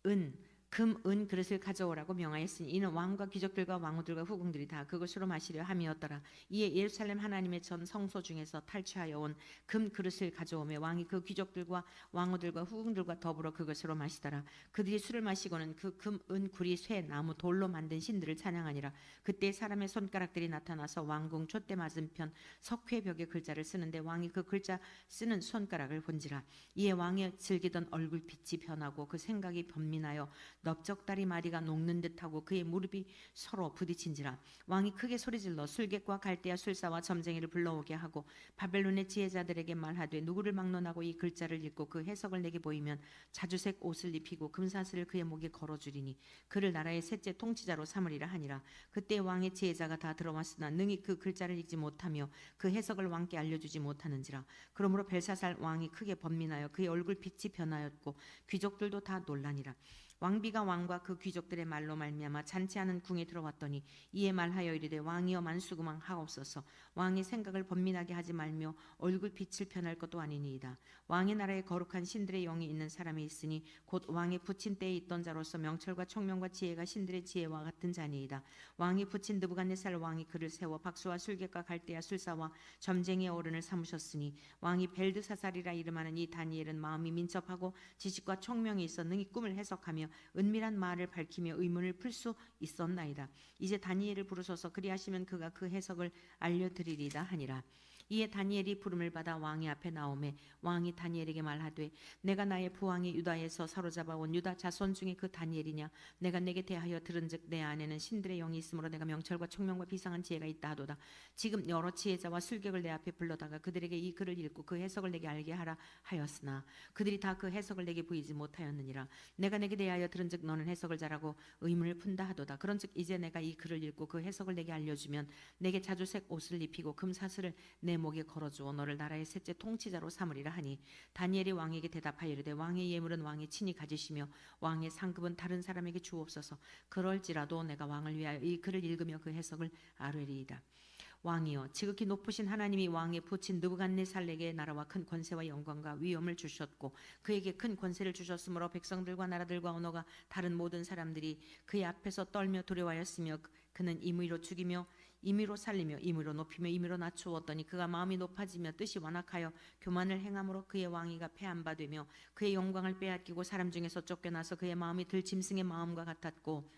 [SPEAKER 1] 온 은 그릇을 가져오라고 명하였으니 이는 왕과 귀족들과 왕후들과 후궁들이 다 그것으로 마시려 함이었더라. 이에 예루살렘 하나님의 전 성소 중에서 탈취하여 온 금 그릇을 가져오며 왕이 그 귀족들과 왕후들과 후궁들과 더불어 그것으로 마시더라. 그들이 술을 마시고는 그 금, 은, 구리, 쇠, 나무, 돌로 만든 신들을 찬양하니라. 그때 사람의 손가락들이 나타나서 왕궁 촛대 맞은편 석회 벽에 글자를 쓰는데 왕이 그 글자 쓰는 손가락을 본지라. 이에 왕의 즐기던 얼굴빛이 변하고 그 생각이 변민하여 넓적다리 마디가 녹는 듯하고 그의 무릎이 서로 부딪힌지라. 왕이 크게 소리질러 술객과 갈대아 술사와 점쟁이를 불러오게 하고 바벨론의 지혜자들에게 말하되 누구를 막론하고 이 글자를 읽고 그 해석을 내게 보이면 자주색 옷을 입히고 금사슬을 그의 목에 걸어주리니 그를 나라의 셋째 통치자로 삼으리라 하니라. 그때 왕의 지혜자가 다 들어왔으나 능히 그 글자를 읽지 못하며 그 해석을 왕께 알려주지 못하는지라. 그러므로 벨사살 왕이 크게 번민하여 그의 얼굴빛이 변하였고 귀족들도 다 놀라니라. 왕비가 서기가 왕과 그 귀족들의 말로 말미암아 잔치하는 궁에 들어왔더니 이에 말하여 이르되 왕이여 만수궁하옵소서. 왕의 생각을 번민하게 하지 말며 얼굴 빛을 편할 것도 아니니이다. 왕의 나라에 거룩한 신들의 영이 있는 사람이 있으니 곧 왕의 부친 때에 있던 자로서 명철과 총명과 지혜가 신들의 지혜와 같은 자니이다. 왕이 부친 느부갓네살 왕이 그를 세워 박수와 술객과 갈대아 술사와 점쟁이의 어른을 삼으셨으니 왕이 벨드사살이라 이름하는 이 다니엘은 마음이 민첩하고 지식과 총명이 있어 능히 꿈을 해석하며 은밀한 말을 밝히며 의문을 풀 수 있었나이다. 이제 다니엘을 부르소서. 그리하시면 그가 그 해석을 알려드리리다 하니라. 이에 다니엘이 부름을 받아 왕의 앞에 나오매 왕이 다니엘에게 말하되 내가 나의 부왕이 유다에서 사로잡아온 유다 자손 중에 그 다니엘이냐. 내가 내게 대하여 들은즉 내 안에는 신들의 영이 있으므로 내가 명철과 총명과 비상한 지혜가 있다 하도다. 지금 여러 지혜자와 술객을 내 앞에 불러다가 그들에게 이 글을 읽고 그 해석을 내게 알게 하라 하였으나 그들이 다 그 해석을 내게 보이지 못하였느니라. 내가 내게 대하여 들은즉 너는 해석을 잘하고 의문을 푼다 하도다. 그런즉 이제 내가 이 글을 읽고 그 해석을 내게 알려주면 내게 자주색 옷을 입히고 금사슬을 내 목에 걸어주어 너를 나라의 셋째 통치자로 삼으리라 하니 다니엘이 왕에게 대답하여 이르되 왕의 예물은 왕이 친히 가지시며 왕의 상급은 다른 사람에게 주옵소서. 그럴지라도 내가 왕을 위하여 이 글을 읽으며 그 해석을 아뢰리이다. 왕이여 지극히 높으신 하나님이 왕의 부친 느부갓네살에게 나라와 큰 권세와 영광과 위엄을 주셨고 그에게 큰 권세를 주셨으므로 백성들과 나라들과 언어가 다른 모든 사람들이 그의 앞에서 떨며 두려워하였으며 그는 임의로 죽이며 임의로 살리며 임의로 높이며 임의로 낮추었더니 그가 마음이 높아지며 뜻이 완악하여 교만을 행함으로 그의 왕위가 패한 바 되며 그의 영광을 빼앗기고 사람 중에서 쫓겨나서 그의 마음이 들짐승의 마음과 같았고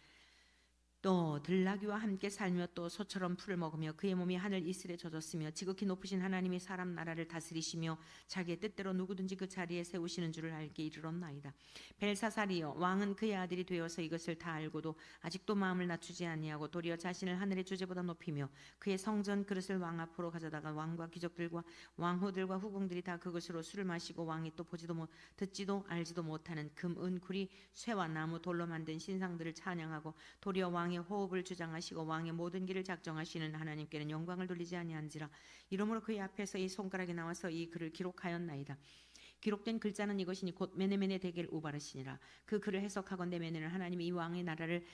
[SPEAKER 1] 또 들나귀와 함께 살며 또 소처럼 풀을 먹으며 그의 몸이 하늘 이슬에 젖었으며 지극히 높으신 하나님이 사람 나라를 다스리시며 자기의 뜻대로 누구든지 그 자리에 세우시는 줄을 알게 이르렀나이다. 벨사살이여 왕은 그의 아들이 되어서 이것을 다 알고도 아직도 마음을 낮추지 아니하고 도리어 자신을 하늘의 주제보다 높이며 그의 성전 그릇을 왕 앞으로 가져다가 왕과 귀족들과 왕후들과 후궁들이 다 그것으로 술을 마시고 왕이 또 보지도 못 듣지도 알지도 못하는 금, 은, 구리, 쇠와 나무, 돌로 만든 신상들을 찬양하고 도리어 왕의 호흡을 주장하시고 왕의 모든 길을 작정하시는 하나님께는 영광을 돌리지 아니한지라. 이러므로 그의 앞에서 이 손가락이 나와서 이 글을 기록하였나이다. 기록된 글자는 이것이니 곧 메네메네 데겔 우바르시니라. 그 글을 해석하건대 메네는 하나님이 이 왕의 나라를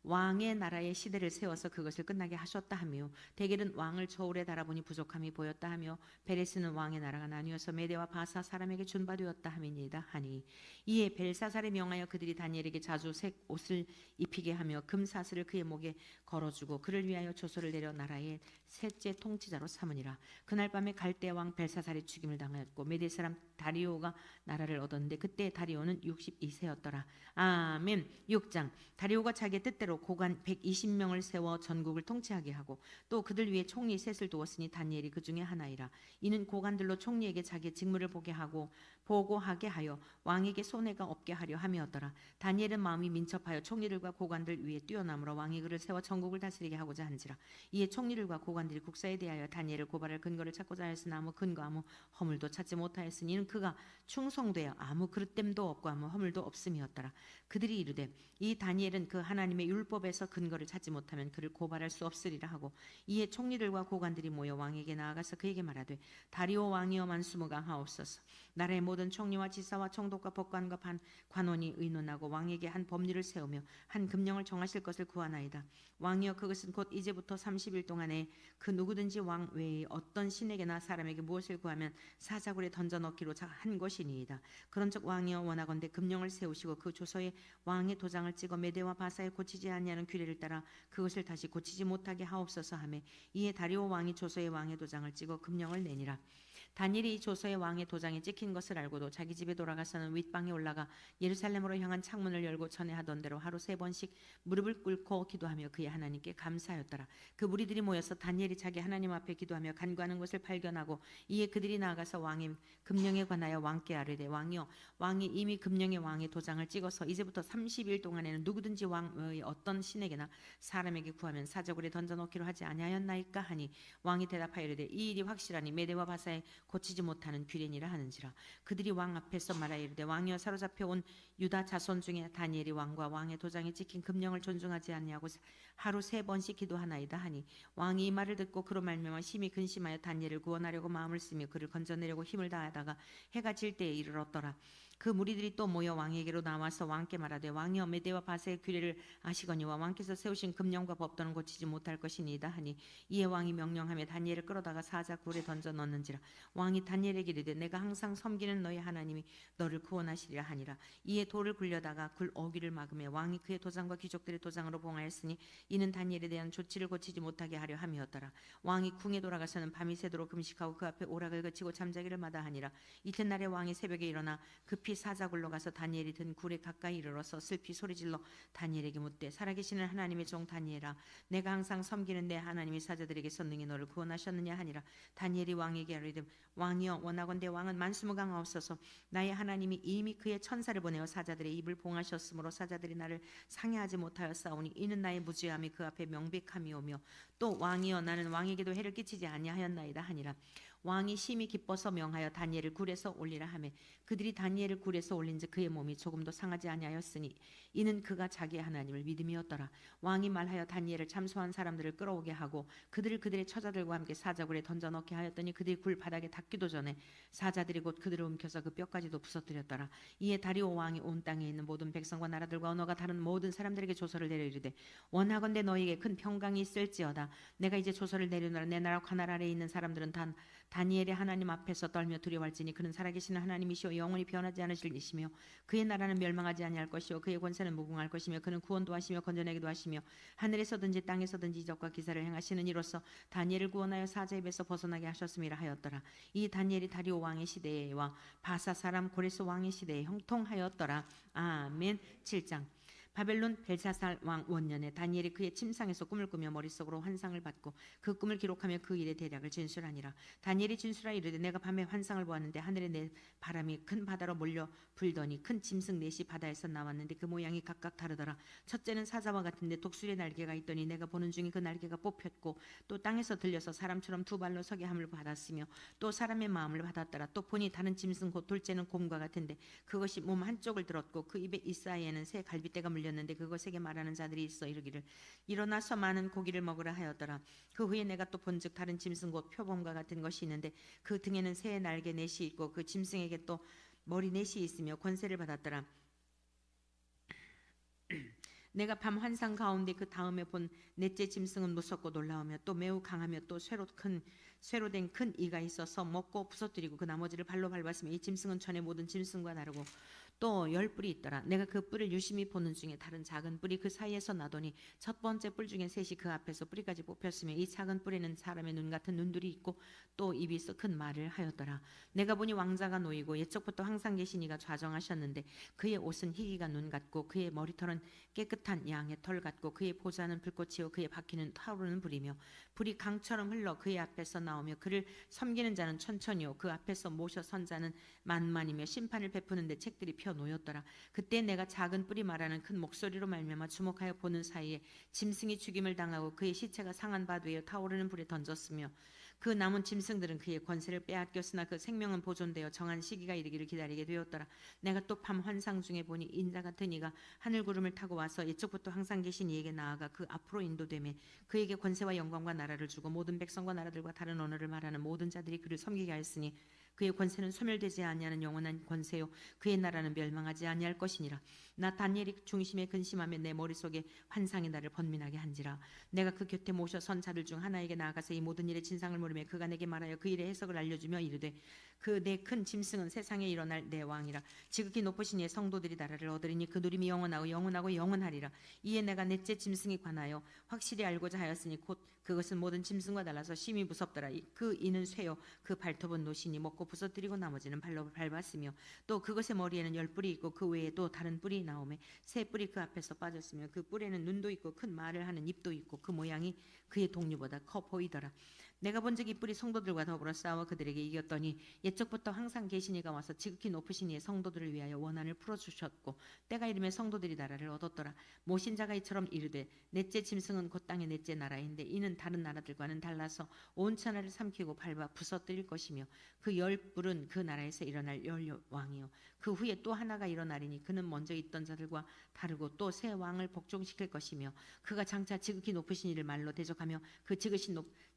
[SPEAKER 1] 왕의 나라의 시대를 세워서 그것을 끝나게 하셨다 하며 데겔은 왕을 저울에 달아보니 부족함이 보였다 하며 베레스는 왕의 나라가 나뉘어서 메대와 바사 사람에게 준바되었다 함이니이다 하니 이에 벨사살에 명하여 그들이 다니엘에게 자주색 옷을 입히게 하며 금사슬을 그의 목에 걸어주고 그를 위하여 조서를 내려 나라의 셋째 통치자로 삼으니라. 그날 밤에 갈대 왕 벨사살이 죽임을 당하였고 메대 사람 다리오가 나라를 얻었는데 그때 다리오는 62세였더라. 아멘. 6장. 다리오가 자기의 뜻대로 고관 120명을 세워 전국을 통치하게 하고 또 그들 위에 총리 셋을 두었으니 다니엘이 그 중에 하나이라. 이는 고관들로 총리에게 자기의 직무를 보고하게 하여 왕에게 손해가 없게 하려 함이었더라. 다니엘은 마음이 민첩하여 총리들과 고관들 위에 뛰어남으로 왕이 그를 세워 전국을 다스리게 하고자 한지라. 이에 총리들과 고관들이 국사에 대하여 다니엘을 고발할 근거를 찾고자 하였으나 아무 근거 아무 허물도 찾지 못하였으니 이는 그가 충성되어 아무 그릇됨도 없고 아무 허물도 없음이었더라. 그들이 이르되 이 다니엘은 그 하나님의 율법에서 근거를 찾지 못하면 그를 고발할 수 없으리라 하고 이에 총리들과 고관들이 모여 왕에게 나아가서 그에게 말하되 다리오 왕이여 만수무강하옵소서. 나라의 모든 총리와 지사와 총독과 법관과 관원이 의논하고 왕에게 한 법률을 세우며 한 금령을 정하실 것을 구하나이다. 왕이여 그것은 곧 이제부터 30일 동안에 그 누구든지 왕 외에 어떤 신에게나 사람에게 무엇을 구하면 사자굴에 던져 넣기로 한 것이니이다. 그런즉 왕이여 원하건대 금령을 세우시고 그 조서에 왕의 도장을 찍어 메대와 바사에 고치지 아니하는 규례를 따라 그것을 다시 고치지 못하게 하옵소서 하매 이에 다리오 왕이 조서에 왕의 도장을 찍어 금령을 내니라. 다니엘이 이 조서에 왕의 도장이 찍힌 것을 알고도 자기 집에 돌아가서는 윗방에 올라가 예루살렘으로 향한 창문을 열고 전에 하던 대로 하루 3번씩 무릎을 꿇고 기도하며 그의 하나님께 감사하였더라. 그 무리들이 모여서 다니엘이 자기 하나님 앞에 기도하며 간구하는 것을 발견하고 이에 그들이 나아가서 왕의 금령에 관하여 왕께 아뢰되 왕이여 왕이 이미 금령의 왕의 도장을 찍어서 이제부터 30일 동안에는 누구든지 왕의 어떤 신에게나 사람에게 구하면 사자굴에 던져놓기로 하지 아니하였나이까 하니 왕이 대답하여 이르되 이 일이 확실하니 메대와 바사에 고치지 못하는 규례니라 하는지라. 그들이 왕 앞에서 말하여 이르되 왕이여 사로잡혀 온 유다 자손 중에 다니엘이 왕과 왕의 도장에 찍힌 금령을 존중하지 아니하고 하루 3번씩 기도하나이다 하니 왕이 이 말을 듣고 그로 말미암아 심히 근심하여 다니엘을 구원하려고 마음을 쓰며 그를 건져내려고 힘을 다하다가 해가 질 때에 이르렀더라. 그 무리들이 또 모여 왕에게로 나와서 왕께 말하되 왕이여 메대와 바세의 규례를 아시거니와 왕께서 세우신 금령과 법도는 고치지 못할 것이니이다 하니 이에 왕이 명령하며 다니엘을 끌어다가 사자 굴에 던져 넣는지라. 왕이 다니엘에게 이르되 내가 항상 섬기는 너희 하나님이 너를 구원하시리라 하니라. 이에 돌을 굴려다가 굴 어귀를 막으며 왕이 그의 도장과 귀족들의 도장으로 봉하였으니 이는 다니엘에 대한 조치를 고치지 못하게 하려 함이었더라. 왕이 궁에 돌아가서는 밤이 새도록 금식하고 그 앞에 오락을 그치고 잠자기를 마다하니라. 이튿날에 왕이 새벽에 일어나 급히 사자굴로 가서 다니엘이 든 굴에 가까이 이르러서 슬피 소리질러 다니엘에게 묻되 살아계시는 하나님의 종 다니엘아 내가 항상 섬기는 내 하나님이 사자들에게서 능히 너를 구원하셨느냐 하니라. 다니엘이 왕에게 이르되 왕이여 원하건대 왕은 만수무강하옵소서. 나의 하나님이 이미 그의 천사를 보내어 사자들의 입을 봉하셨으므로 사자들이 나를 상해하지 못하였사오니 이는 나의 무죄함이 그 앞에 명백함이오며 또 왕이여 나는 왕에게도 해를 끼치지 아니하였나이다 하니라. 왕이 심히 기뻐서 명하여 다니엘을 굴에서 올리라 하매 그들이 다니엘을 굴에서 올린즉 그의 몸이 조금도 상하지 아니하였으니 이는 그가 자기의 하나님을 믿음이었더라. 왕이 말하여 다니엘을 참소한 사람들을 끌어오게 하고 그들을 그들의 처자들과 함께 사자굴에 던져 넣게 하였더니 그들이 굴 바닥에 닿기도 전에 사자들이 곧 그들을 움켜서 그 뼈까지도 부서뜨렸더라. 이에 다리오 왕이 온 땅에 있는 모든 백성과 나라들과 언어가 다른 모든 사람들에게 조서를 내려 이르되 원하건대 너희에게 큰 평강이 있을지어다. 내가 이제 조서를 내려노라. 내 나라 관할 아래에 있는 사람들은 다니엘의 하나님 앞에서 떨며 두려워할지니 그는 살아계시는 하나님이시오 영원히 변하지 않으실 이시며 그의 나라는 멸망하지 아니할 것이요 그의 권세는 무궁할 것이며 그는 구원도 하시며 건져내기도 하시며 하늘에서든지 땅에서든지 이적과 기사를 행하시는 이로써 다니엘을 구원하여 사자의 입에서 벗어나게 하셨음이라 하였더라. 이 다니엘이 다리오 왕의 시대와 바사 사람 고레스 왕의 시대에 형통하였더라. 아멘. 7장. 바벨론 벨사살 왕 원년에 다니엘이 그의 침상에서 꿈을 꾸며 머릿속으로 환상을 받고 그 꿈을 기록하며 그 일의 대략을 진술하니라. 다니엘이 진술하여 이르되 내가 밤에 환상을 보았는데 하늘에 내 바람이 큰 바다로 몰려 불더니 큰 짐승 넷이 바다에서 나왔는데 그 모양이 각각 다르더라. 첫째는 사자와 같은데 독수리의 날개가 있더니 내가 보는 중에 그 날개가 뽑혔고 또 땅에서 들려서 사람처럼 두 발로 서게 함을 받았으며 또 사람의 마음을 받았더라. 또 보니 다른 짐승 곧 둘째는 곰과 같은데 그것이 몸 한쪽을 들었고 그 입에 이사이에는 새 갈빗대가 물렸는데 그것에게 말하는 자들이 있어 이르기를 일어나서 많은 고기를 먹으라 하였더라. 그 후에 내가 또 본즉 다른 짐승 곧 표범과 같은 것이 있는데 그 등에는 새의 날개 넷이 있고 그 짐승에게 또 머리 넷이 있으며 권세를 받았더라. 내가 밤 환상 가운데 그 다음에 본 넷째 짐승은 무섭고 놀라우며 또 매우 강하며 또 쇠로 된 큰 이가 있어서 먹고 부서뜨리고 그 나머지를 발로 밟았으며 이 짐승은 전에 모든 짐승과 다르고 또 10뿔이 있더라. 내가 그 뿔을 유심히 보는 중에 다른 작은 뿔이 그 사이에서 나더니 첫 번째 뿔 중에 셋이 그 앞에서 뿌리까지 뽑혔으며 이 작은 뿔에는 사람의 눈 같은 눈들이 있고 또 입이 있어 큰 말을 하였더라. 내가 보니 왕자가 놓이고 옛적부터 항상 계신 이가 좌정하셨는데 그의 옷은 희기가 눈 같고 그의 머리털은 깨끗한 양의 털 같고 그의 보좌는 불꽃이요 그의 바퀴는 타오르는 불이며 불이 강처럼 흘러 그의 앞에서 나오며 그를 섬기는 자는 천천히요 그 앞에서 모셔 선 자는 만만이며 심판을 베푸는데 책들이 펴 놓였더라. 그때 내가 작은 뿔이 말하는 큰 목소리로 말미암아 주목하여 보는 사이에 짐승이 죽임을 당하고 그의 시체가 상한 바위에 타오르는 불에 던졌으며 그 남은 짐승들은 그의 권세를 빼앗겼으나 그 생명은 보존되어 정한 시기가 이르기를 기다리게 되었더라. 내가 또 밤 환상 중에 보니 인자 같은 이가 하늘 구름을 타고 와서 이쪽부터 항상 계신 이에게 나아가 그 앞으로 인도되매 그에게 권세와 영광과 나라를 주고 모든 백성과 나라들과 다른 언어를 말하는 모든 자들이 그를 섬기게 하였으니 그의 권세는 소멸되지 아니하는 영원한 권세요 그의 나라는 멸망하지 아니할 것이니라. 나 다니엘이 중심에 근심하며 내 머릿속에 환상이 나를 번민하게 한지라. 내가 그 곁에 모셔 선 자들 중 하나에게 나아가서 이 모든 일의 진상을 물으며 그가 내게 말하여 그 일의 해석을 알려주며 이르되 그 내 큰 짐승은 세상에 일어날 내 왕이라. 지극히 높으신 이의 성도들이 나라를 얻으리니 그 누림이 영원하고 영원하고 영원하리라. 이에 내가 넷째 짐승에 관하여 확실히 알고자 하였으니 곧 그것은 모든 짐승과 달라서 심히 무섭더라. 그 이는 쇠요 그 발톱은 노시니 먹고 부서뜨리고 나머지는 발로 밟았으며 또 그것의 머리에는 10뿔이 있고 그 외에 또 다른 뿔이 나오매 새 뿔이 그 앞에서 빠졌으며 그 뿔에는 눈도 있고 큰 말을 하는 입도 있고 그 모양이 그의 동류보다 커 보이더라. 내가 본 적 이 뿔이 성도들과 더불어 싸워 그들에게 이겼더니 옛적부터 항상 계신 이가 와서 지극히 높으신 이의 성도들을 위하여 원한을 풀어주셨고 때가 이르면 성도들이 나라를 얻었더라. 모신 자가 이처럼 이르되 넷째 짐승은 곧 땅의 넷째 나라인데 이는 다른 나라들과는 달라서 온 천하를 삼키고 밟아 부서뜨릴 것이며 그 10뿔은 그 나라에서 일어날 열 왕이요 그 후에 또 하나가 일어나리니 그는 먼저 있던 자들과 다르고 또 새 왕을 복종시킬 것이며 그가 장차 지극히 높으신 이를 말로 대적하며 그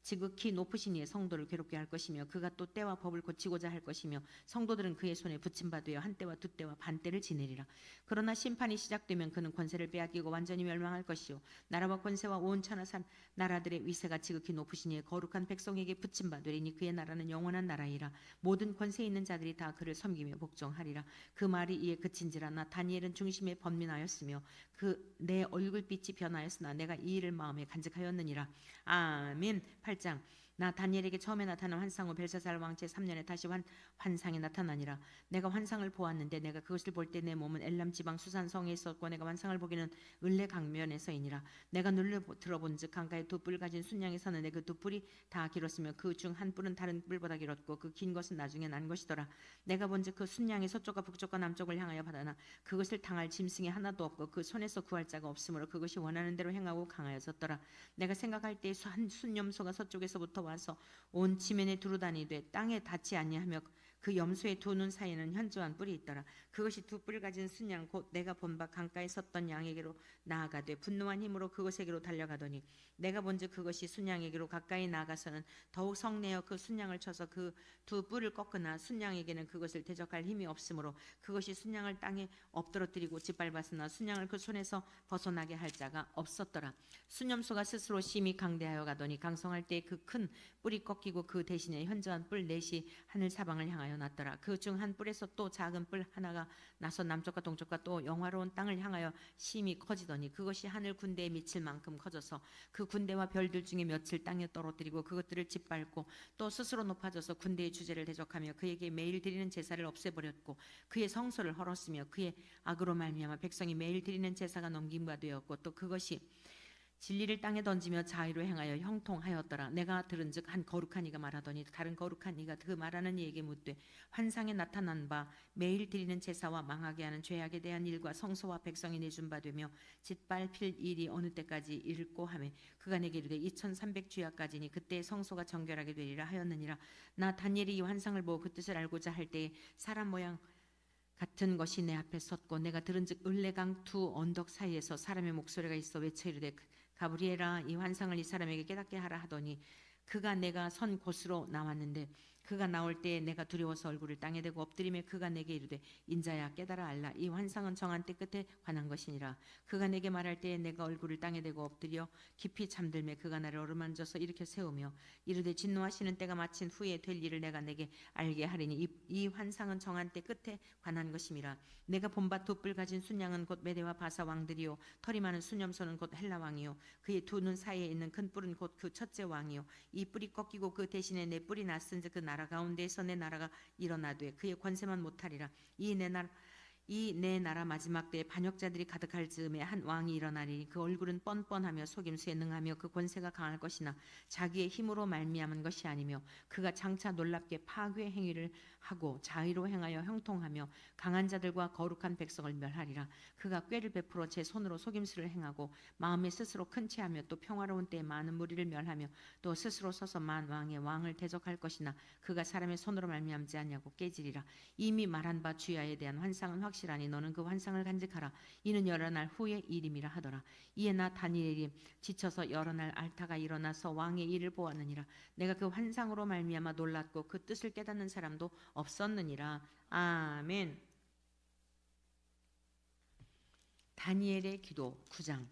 [SPEAKER 1] 지극히 높으신 이의 성도를 괴롭게 할 것이며 그가 또 때와 법을 고치고자 할 것이며 성도들은 그의 손에 붙임바 되어 한 때와 두 때와 반 때를 지내리라. 그러나 심판이 시작되면 그는 권세를 빼앗기고 완전히 멸망할 것이요 나라와 권세와 온 천하 산 나라들의 위세가 지극히 높으신 이의 거룩한 백성에게 붙임바 되리니 그의 나라는 영원한 나라이라. 모든 권세 있는 자들이 다 그를 섬기며 복종하리라. 그 말이 이에 그친지라. 나 다니엘은 중심에 번민하였으며 그 내 얼굴빛이 변하였으나 내가 이 일을 마음에 간직하였느니라. 아멘. 8장. 나 다니엘에게 처음에 나타난 환상 후 벨사살 왕 제3년에 다시 환상이 나타나니라. 내가 환상을 보았는데 내가 그것을 볼 때 내 몸은 엘람 지방 수산 성에 있었고 내가 환상을 보기는 을레 강면에서이니라. 내가 눈을 들어본즉 강가에 두 뿔 가진 순양이 서는데 그 두 뿔이 다 길었으며 그 중 한 뿔은 다른 뿔보다 길었고 그 긴 것은 나중에 난 것이더라. 내가 본즉 그 순양이 서쪽과 북쪽과 남쪽을 향하여 받아나 그것을 당할 짐승이 하나도 없고 그 손에서 구할 자가 없으므로 그것이 원하는 대로 행하고 강하여졌더라. 내가 생각할 때 한 순염소가 서쪽에서부터 와서 온 지면에 두루다니되 땅에 닿지 아니하며 그 염소의 두 눈 사이에는 현저한 뿔이 있더라. 그것이 두 뿔을 가진 순양 곧 내가 본 바 강가에 섰던 양에게로 나아가되 분노한 힘으로 그것에게로 달려가더니 내가 본즉 그것이 순양에게로 가까이 나아가서는 더욱 성내어 그 순양을 쳐서 그 두 뿔을 꺾으나 순양에게는 그것을 대적할 힘이 없으므로 그것이 순양을 땅에 엎드러뜨리고 짓밟았으나 순양을 그 손에서 벗어나게 할 자가 없었더라. 순염소가 스스로 심히 강대하여 가더니 강성할 때 그 큰 뿔이 꺾이고 그 대신에 현저한 뿔 넷이 하늘 사방을 향하여 났더라. 그 중 한 뿔에서 또 작은 뿔 하나가 나서 남쪽과 동쪽과 또 영화로운 땅을 향하여 심히 커지더니 그것이 하늘 군대에 미칠 만큼 커져서 그 군대와 별들 중에 며칠 땅에 떨어뜨리고 그것들을 짓밟고 또 스스로 높아져서 군대의 주제를 대적하며 그에게 매일 드리는 제사를 없애버렸고 그의 성소를 헐었으며 그의 악으로 말미암아 백성이 매일 드리는 제사가 넘긴 바 되었고 또 그것이 진리를 땅에 던지며 자의로 행하여 형통하였더라. 내가 들은즉 한 거룩한 이가 말하더니 다른 거룩한 이가 그 말하는 이에게 묻되 환상에 나타난 바 매일 드리는 제사와 망하게 하는 죄악에 대한 일과 성소와 백성이 내준 바 되며 짓밟힐 일이 어느 때까지 이를꼬 하매 그가 내게 이르되 2300주야까지니 그때 성소가 정결하게 되리라 하였느니라. 나 다니엘이 이 환상을 보고 그 뜻을 알고자 할 때에 사람 모양 같은 것이 내 앞에 섰고 내가 들은즉 을레강 두 언덕 사이에서 사람의 목소리가 있어 외쳐 이르되 가브리엘아 이 환상을 이 사람에게 깨닫게 하라 하더니 그가 내가 선 곳으로 나왔는데 그가 나올 때에 내가 두려워서 얼굴을 땅에 대고 엎드리며 그가 내게 이르되 인자야 깨달아 알라 이 환상은 정한 때 끝에 관한 것이니라. 그가 내게 말할 때에 내가 얼굴을 땅에 대고 엎드려 깊이 잠들매 그가 나를 어루만져서 일으켜 세우며 이르되 진노하시는 때가 마친 후에 될 일을 내가 내게 알게 하리니 이 환상은 정한 때 끝에 관한 것임이라. 내가 본바 두 뿔 가진 순양은 곧 메대와 바사 왕들이요 털이 많은 순염소는 곧 헬라 왕이요 그의 두 눈 사이에 있는 큰 뿔은 곧 그 첫째 왕이요 이 뿔이 꺾이고 그 대신에 내 뿔이 났은즉 그 나라 가운데에서 내 나라가 일어나되 그의 권세만 못하리라. 이 내 나라 마지막 때에 반역자들이 가득할 즈음에 한 왕이 일어나리니 그 얼굴은 뻔뻔하며 속임수에 능하며 그 권세가 강할 것이나 자기의 힘으로 말미암은 것이 아니며 그가 장차 놀랍게 파괴 행위를 하고 자의로 행하여 형통하며 강한 자들과 거룩한 백성을 멸하리라. 그가 꾀를 베풀어 제 손으로 속임수를 행하고 마음에 스스로 큰 체하며 또 평화로운 때에 많은 무리를 멸하며 또 스스로 서서 만 왕의 왕을 대적할 것이나 그가 사람의 손으로 말미암지 않냐고 깨지리라. 이미 말한 바 주야에 대한 환상은 확실하니 너는 그 환상을 간직하라. 이는 여러 날 후의 일임이라 하더라. 이에 나 다니엘이 지쳐서 여러 날 앓다가 일어나서 왕의 일을 보았느니라. 내가 그 환상으로 말미암아 놀랐고 그 뜻을 깨닫는 사람도 없었느니라. 아멘. 다니엘의 기도 9장.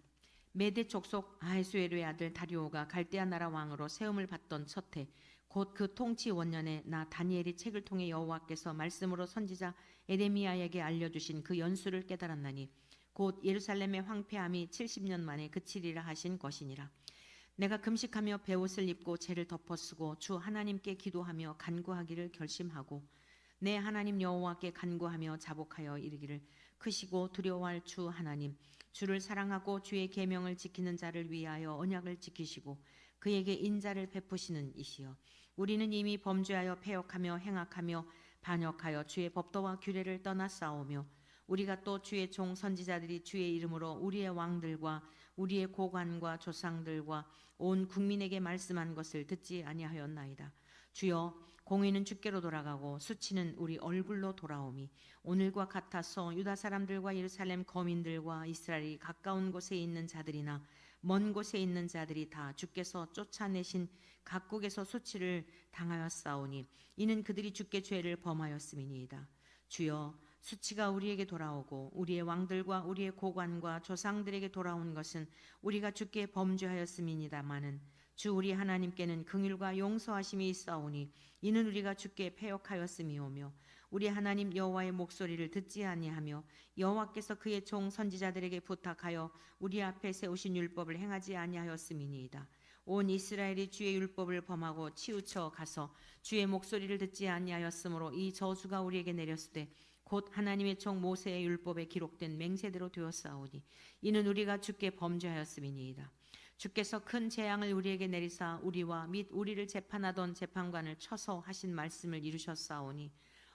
[SPEAKER 1] 메대 족속 아하수에르의 아들 다리오가 갈대아 나라 왕으로 세움을 받던 첫해 곧 그 통치 원년에 나 다니엘이 책을 통해 여호와께서 말씀으로 선지자 에레미야에게 알려주신 그 연수를 깨달았나니 곧 예루살렘의 황폐함이 70년 만에 그치리라 하신 것이니라. 내가 금식하며 베옷을 입고 죄를 덮어쓰고 주 하나님께 기도하며 간구하기를 결심하고 내 하나님 여호와께 간구하며 자복하여 이르기를 크시고 두려워할 주 하나님 주를 사랑하고 주의 계명을 지키는 자를 위하여 언약을 지키시고 그에게 인자를 베푸시는 이시여 우리는 이미 범죄하여 패역하며 행악하며 반역하여 주의 법도와 규례를 떠나 싸우며 우리가 또 주의 종 선지자들이 주의 이름으로 우리의 왕들과 우리의 고관과 조상들과 온 국민에게 말씀한 것을 듣지 아니하였나이다. 주여 공의는 주께로 돌아가고 수치는 우리 얼굴로 돌아오미. 오늘과 같아서 유다 사람들과 예루살렘 거민들과 이스라엘이 가까운 곳에 있는 자들이나 먼 곳에 있는 자들이 다 주께서 쫓아내신 각국에서 수치를 당하였사오니 이는 그들이 주께 죄를 범하였음이니이다. 주여, 수치가 우리에게 돌아오고 우리의 왕들과 우리의 고관과 조상들에게 돌아온 것은 우리가 주께 범죄하였음이니다마는 주 우리 하나님께는 긍휼과 용서하심이 있사오니 이는 우리가 주께 패역하였음이오며 우리 하나님 여호와의 목소리를 듣지 아니하며 여호와께서 그의 종 선지자들에게 부탁하여 우리 앞에 세우신 율법을 행하지 아니하였음이니이다. 온 이스라엘이 주의 율법을 범하고 치우쳐 가서 주의 목소리를 듣지 아니하였으므로 이 저주가 우리에게 내렸을 때 곧 하나님의 종 모세의 율법에 기록된 맹세대로 되었사오니 이는 우리가 주께 범죄하였음이니이다. 주께서 큰 재앙을 우리에게 내리사 우리와 및 우리를 재판하던 재판관을 쳐서 하신 말씀을 이루셨사오니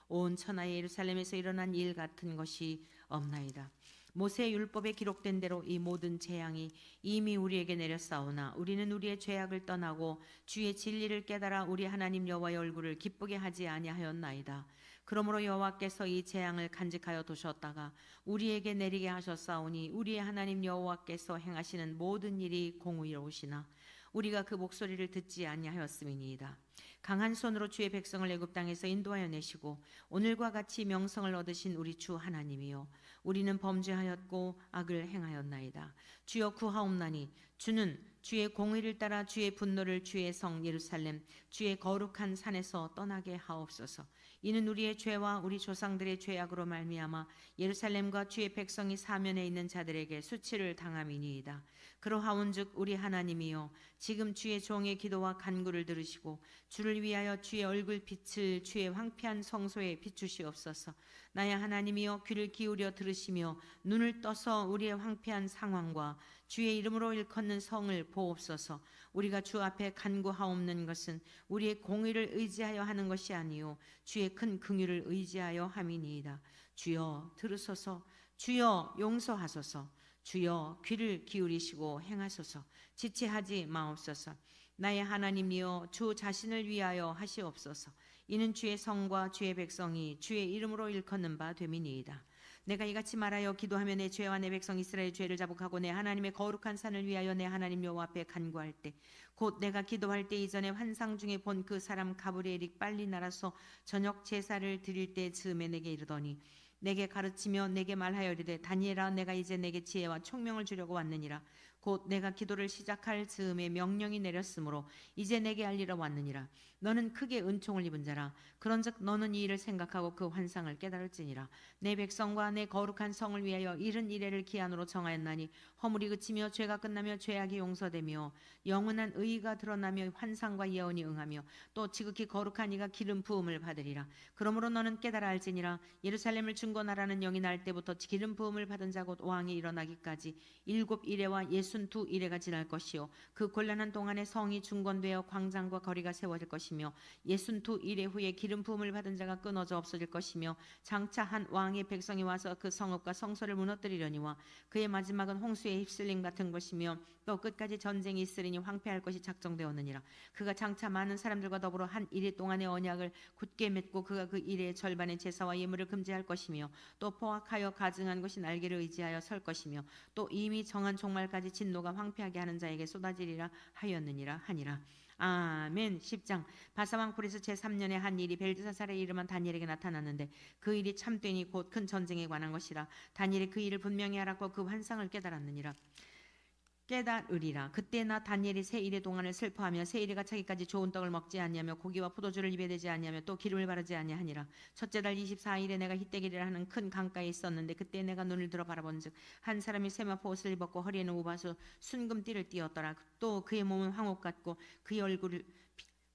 [SPEAKER 1] 온 천하의 예루살렘에서 일어난 일 같은 것이 없나이다. 모세의 율법에 기록된 대로 이 모든 재앙이 이미 우리에게 내렸사오나 우리는 우리의 죄악을 떠나고 주의 진리를 깨달아 우리 하나님 여호와의 얼굴을 기쁘게 하지 아니하였나이다. 그러므로 여호와께서 이 재앙을 간직하여 두셨다가 우리에게 내리게 하셨사오니 우리의 하나님 여호와께서 행하시는 모든 일이 공의로우시나 우리가 그 목소리를 듣지 아니하였음이니이다. 강한 손으로 주의 백성을 애굽 땅에서 인도하여 내시고 오늘과 같이 명성을 얻으신 우리 주 하나님이여, 우리는 범죄하였고 악을 행하였나이다. 주여 구하옵나니 주는 주의 공의를 따라 주의 분노를 주의 성 예루살렘 주의 거룩한 산에서 떠나게 하옵소서. 이는 우리의 죄와 우리 조상들의 죄악으로 말미암아 예루살렘과 주의 백성이 사면에 있는 자들에게 수치를 당함이니이다. 그러하온즉 우리 하나님이여, 지금 주의 종의 기도와 간구를 들으시고 주를 위하여 주의 얼굴 빛을 주의 황폐한 성소에 비추시옵소서. 나의 하나님이여, 귀를 기울여 들으시며 눈을 떠서 우리의 황폐한 상황과 주의 이름으로 일컫는 성을 보옵소서. 우리가 주 앞에 간구하옵는 것은 우리의 공의를 의지하여 하는 것이 아니요 주의 큰 긍휼을 의지하여 함이니이다. 주여 들으소서. 주여 용서하소서. 주여 귀를 기울이시고 행하소서. 지체하지 마옵소서. 나의 하나님이여, 주 자신을 위하여 하시옵소서. 이는 주의 성과 주의 백성이 주의 이름으로 일컫는 바 됨이니이다. 내가 이같이 말하여 기도하며 내 죄와 내 백성 이스라엘의 죄를 자복하고 내 하나님의 거룩한 산을 위하여 내 하나님 여호와 앞에 간구할 때, 곧 내가 기도할 때 이전에 환상 중에 본 그 사람 가브리엘이 빨리 날아서 저녁 제사를 드릴 때 즈음에 내게 이르더니 내게 가르치며 내게 말하여 이르되, 다니엘아, 내가 이제 내게 지혜와 총명을 주려고 왔느니라. 곧 내가 기도를 시작할 즈음에 명령이 내렸으므로 이제 내게 알리러 왔느니라. 너는 크게 은총을 입은 자라. 그런즉 너는 이 일을 생각하고 그 환상을 깨달을지니라. 내 백성과 내 거룩한 성을 위하여 70일을 기한으로 정하였나니 허물이 그치며 죄가 끝나며 죄악이 용서되며 영원한 의의가 드러나며 환상과 예언이 응하며 또 지극히 거룩한 이가 기름 부음을 받으리라. 그러므로 너는 깨달아 알지니라. 예루살렘을 중건하라는 영이 날 때부터 기름 부음을 받은 자 곧 왕이 일어나기까지 7이레와 62이레가 지날 것이요 그 곤란한 동안에 성이 중건되어 광장과 거리가 세워질 것이며 62이레 후에 기름 부음을 받은 자가 끊어져 없어질 것이며 장차 한 왕의 백성이 와서 그 성읍과 성소를 무너뜨리려니와 그의 마지막은 홍수에 휩쓸림 같은 것이며 또 끝까지 전쟁이 있으리니 황폐할 것이 작정되었느니라. 그가 장차 많은 사람들과 더불어 한 이레 동안의 언약을 굳게 맺고 그가 그 이레의 절반의 제사와 예물을 금지할 것이며 또 포악하여 가증한 것이 날개를 의지하여 설 것이며 또 이미 정한 종말까지 진노가 황폐하게 하는 자에게 쏟아지리라 하였느니라 하니라. 아멘. 10장. 바사왕 고레스 제3년에 한 일이 벨드사살의 이름은 다니엘에게 나타났는데 그 일이 참되니 곧 큰 전쟁에 관한 것이라. 다니엘이 그 일을 분명히 알았고 그 환상을 깨달았느니라. 깨달으리라. 그때 나 다니엘이 새 이레 동안을 슬퍼하며 새 이레가 차기까지 좋은 떡을 먹지 아니하며 고기와 포도주를 입에 대지 아니하며 또 기름을 바르지 아니하니라. 첫째 달 24일에 내가 히데길이라 하는 큰 강가에 있었는데 그때 내가 눈을 들어 바라본즉 한 사람이 세마포 옷을 입었고 허리에는 우바수 순금띠를 띠었더라. 또 그의 몸은 황옥 같고 그의 얼굴을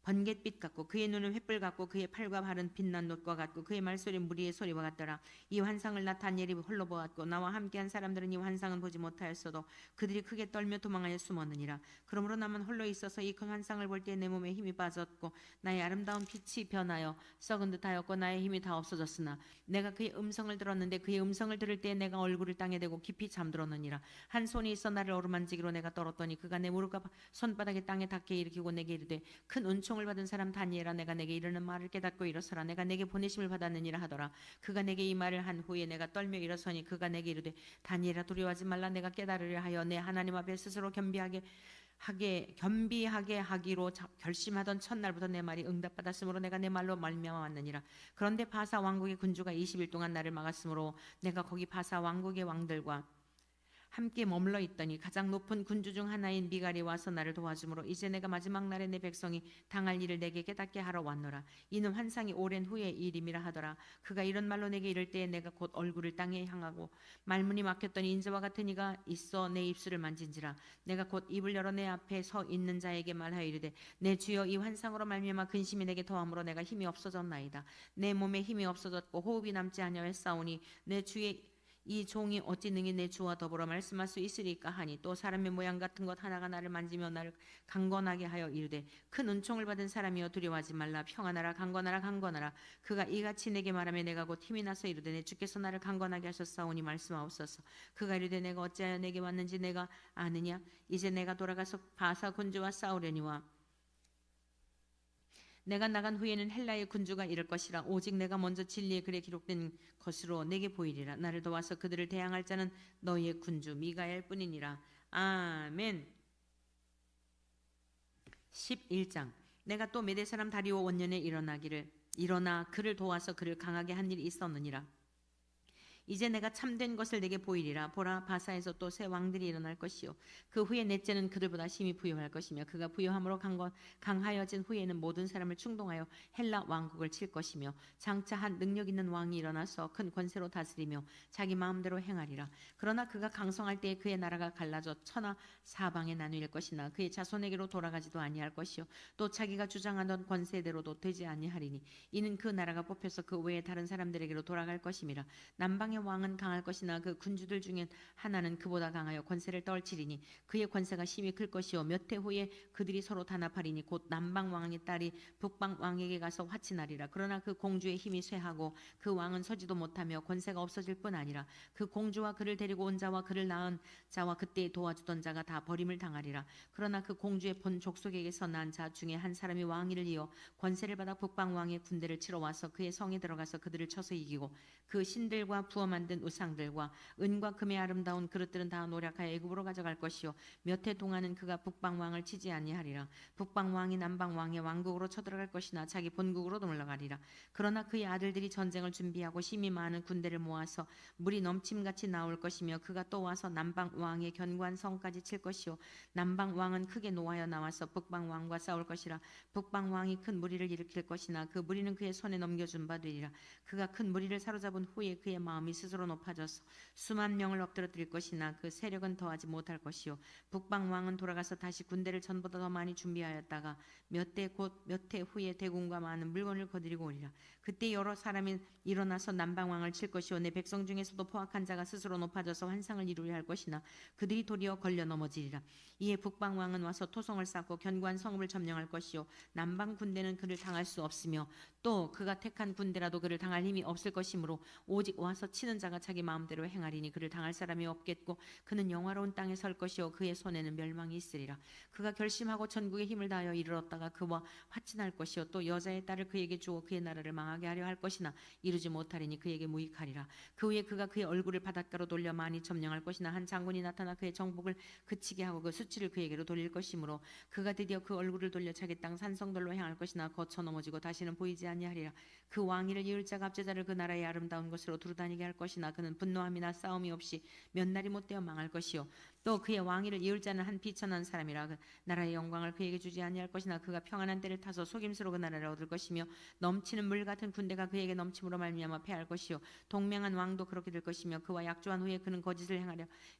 [SPEAKER 1] 번갯빛 같고 그의 눈은 횃불 같고 그의 팔과 발은 빛난 놋과 같고 그의 말소리는 무리의 소리와 같더라. 이 환상을 나 다니엘이 홀로 보았고 나와 함께한 사람들은 이 환상은 보지 못하였어도 그들이 크게 떨며 도망하여 숨었느니라. 그러므로 나만 홀로 있어서 이 큰 환상을 볼 때 내 몸에 힘이 빠졌고 나의 아름다운 빛이 변하여 썩은 듯하였고 나의 힘이 다 없어졌으나 내가 그의 음성을 들었는데 그의 음성을 들을 때 내가 얼굴을 땅에 대고 깊이 잠들었느니라. 한 손이 있어 나를 어루만지기로 내가 떨었더니 그가 내 무릎과 손바닥에 땅에 닿게 일으키고 내게 이르되 큰 은총 은총을 받은 사람 다니엘아, 내가 내게 이르는 말을 깨닫고 일어서라. 내가 내게 보내심을 받았느니라 하더라. 그가 내게 이 말을 한 후에 내가 떨며 일어서니 그가 내게 이르되 다니엘아, 두려워하지 말라. 내가 깨달으려 하여 내 하나님 앞에 스스로 겸비하게 하기로 결심하던 첫날부터 내 말이 응답받았으므로 내가 내 말로 말미암아 왔느니라. 그런데 바사 왕국의 군주가 20일 동안 나를 막았으므로 내가 거기 바사 왕국의 왕들과 함께 머물러 있더니 가장 높은 군주 중 하나인 미갈이 와서 나를 도와주므로 이제 내가 마지막 날에 내 백성이 당할 일을 내게 깨닫게 하러 왔노라. 이는 환상이 오랜 후의 일임이라 하더라. 그가 이런 말로 내게 이를 때에 내가 곧 얼굴을 땅에 향하고 말문이 막혔더니 인자와 같은 이가 있어 내 입술을 만진지라. 내가 곧 입을 열어 내 앞에 서 있는 자에게 말하여 이르되 내 주여, 이 환상으로 말미암아 근심이 내게 더함으로 내가 힘이 없어졌나이다. 내 몸에 힘이 없어졌고 호흡이 남지 아니하였사오니 내 주의 이 종이 어찌 능히 내 주와 더불어 말씀할 수 있으리까 하니, 또 사람의 모양 같은 것 하나가 나를 만지며 나를 강건하게 하여 이르되 큰 은총을 받은 사람이여 두려워하지 말라. 평안하라. 강건하라. 강건하라. 그가 이같이 내게 말하며 내가 곧 힘이 나서 이르되 내 주께서 나를 강건하게 하셨사오니 말씀하옵소서. 그가 이르되 내가 어찌하여 내게 왔는지 내가 아느냐. 이제 내가 돌아가서 바사 군주와 싸우려니와 내가 나간 후에는 헬라의 군주가 이를 것이라. 오직 내가 먼저 진리의 글에 기록된 것으로 내게 보이리라. 나를 도와서 그들을 대항할 자는 너희의 군주 미가엘 뿐이니라. 아멘. 11장. 내가 또 메대 사람 다리오 원년에 일어나 그를 도와서 그를 강하게 한 일이 있었느니라. 이제 내가 참된 것을 내게 보이리라. 보라, 바사에서 또 새 왕들이 일어날 것이요 그 후에 넷째는 그들보다 심히 부요할 것이며 그가 부요함으로 강하여진 후에는 모든 사람을 충동하여 헬라 왕국을 칠 것이며 장차 한 능력 있는 왕이 일어나서 큰 권세로 다스리며 자기 마음대로 행하리라. 그러나 그가 강성할 때에 그의 나라가 갈라져 천하 사방에 나누일 것이나 그의 자손에게로 돌아가지도 아니할 것이요 또 자기가 주장하던 권세대로도 되지 아니하리니 이는 그 나라가 뽑혀서 그 외에 다른 사람들에게로 돌아갈 것임이라. 남방의 왕은 강할 것이나 그 군주들 중에 하나는 그보다 강하여 권세를 떨치리니 그의 권세가 심히 클 것이요 몇 해 후에 그들이 서로 단합하리니 곧 남방 왕의 딸이 북방 왕에게 가서 화친하리라. 그러나 그 공주의 힘이 쇠하고 그 왕은 서지도 못하며 권세가 없어질 뿐 아니라 그 공주와 그를 데리고 온 자와 그를 낳은 자와 그때 도와주던 자가 다 버림을 당하리라. 그러나 그 공주의 본 족속에게서 난 자 중에 한 사람이 왕위를 이어 권세를 받아 북방 왕의 군대를 치러 와서 그의 성에 들어가서 그들을 쳐서 이기고 그 신들과 부어 만든 우상들과 은과 금의 아름다운 그릇들은 다 노략하여 애굽으로 가져갈 것이요 몇 해 동안은 그가 북방 왕을 치지 아니하리라. 북방 왕이 남방 왕의 왕국으로 쳐들어갈 것이나 자기 본국으로도 올라가리라. 그러나 그의 아들들이 전쟁을 준비하고 심히 많은 군대를 모아서 물이 넘침같이 나올 것이며 그가 또 와서 남방 왕의 견고한 성까지 칠 것이요 남방 왕은 크게 노하여 나와서 북방 왕과 싸울 것이라. 북방 왕이 큰 무리를 일으킬 것이나 그 무리는 그의 손에 넘겨준 바 되리라. 그가 큰 무리를 사로잡은 후에 그의 마음이 스스로 높아져서 수만 명을 엎드러뜨릴 것이나 그 세력은 더하지 못할 것이요 북방 왕은 돌아가서 다시 군대를 전보다 더 많이 준비하였다가 몇 해 후에 대군과 많은 물건을 거두리고 오리라. 그때 여러 사람이 일어나서 남방 왕을 칠 것이요 내 백성 중에서도 포악한 자가 스스로 높아져서 환상을 이루려 할 것이나 그들이 도리어 걸려 넘어지리라. 이에 북방 왕은 와서 토성을 쌓고 견고한 성읍을 점령할 것이요 남방 군대는 그를 당할 수 없으며 또 그가 택한 군대라도 그를 당할 힘이 없을 것이므로 오직 와서 치는 자가 자기 마음대로 행하리니 그를 당할 사람이 없겠고 그는 영화로운 땅에 설 것이요 그의 손에는 멸망이 있으리라. 그가 결심하고 전국의 힘을 다하여 이르렀다가 그와 화친할 것이요 또 여자의 딸을 그에게 주어 그의 나라를 망하게 하려 할 것이나 이루지 못하리니 그에게 무익하리라. 그 후에 그가 그의 얼굴을 바닷가로 돌려 많이 점령할 것이나 한 장군이 나타나 그의 정복을 그치게 하고 그 수치를 그에게로 돌릴 것이므로 그가 드디어 그 얼굴을 돌려 자기 땅 산성들로 향할 것이나 거쳐 넘어지고 다시는 보이지 아니하리라. 그 왕위를 이을 자가 압제자를 그 나라의 아름다운 것으로 두루다니게 할 것이나 그는 분노함이나 싸움이 없이 몇 날이 못되어 망할 것이요 또 그의 왕위를 이을 자는 한 비천한 사람이라. 그 나라의 영광을 그에게 주지 아니할 것이나 그가 평안한 때를 타서 속임수로 그 나라를 얻을 것이며 넘치는 물 같은 군대가 그에게 넘침으로 말미암아 패할 것이요 동명한 왕도 그렇게 될 것이며 그와 약조한 후에 그는 거짓을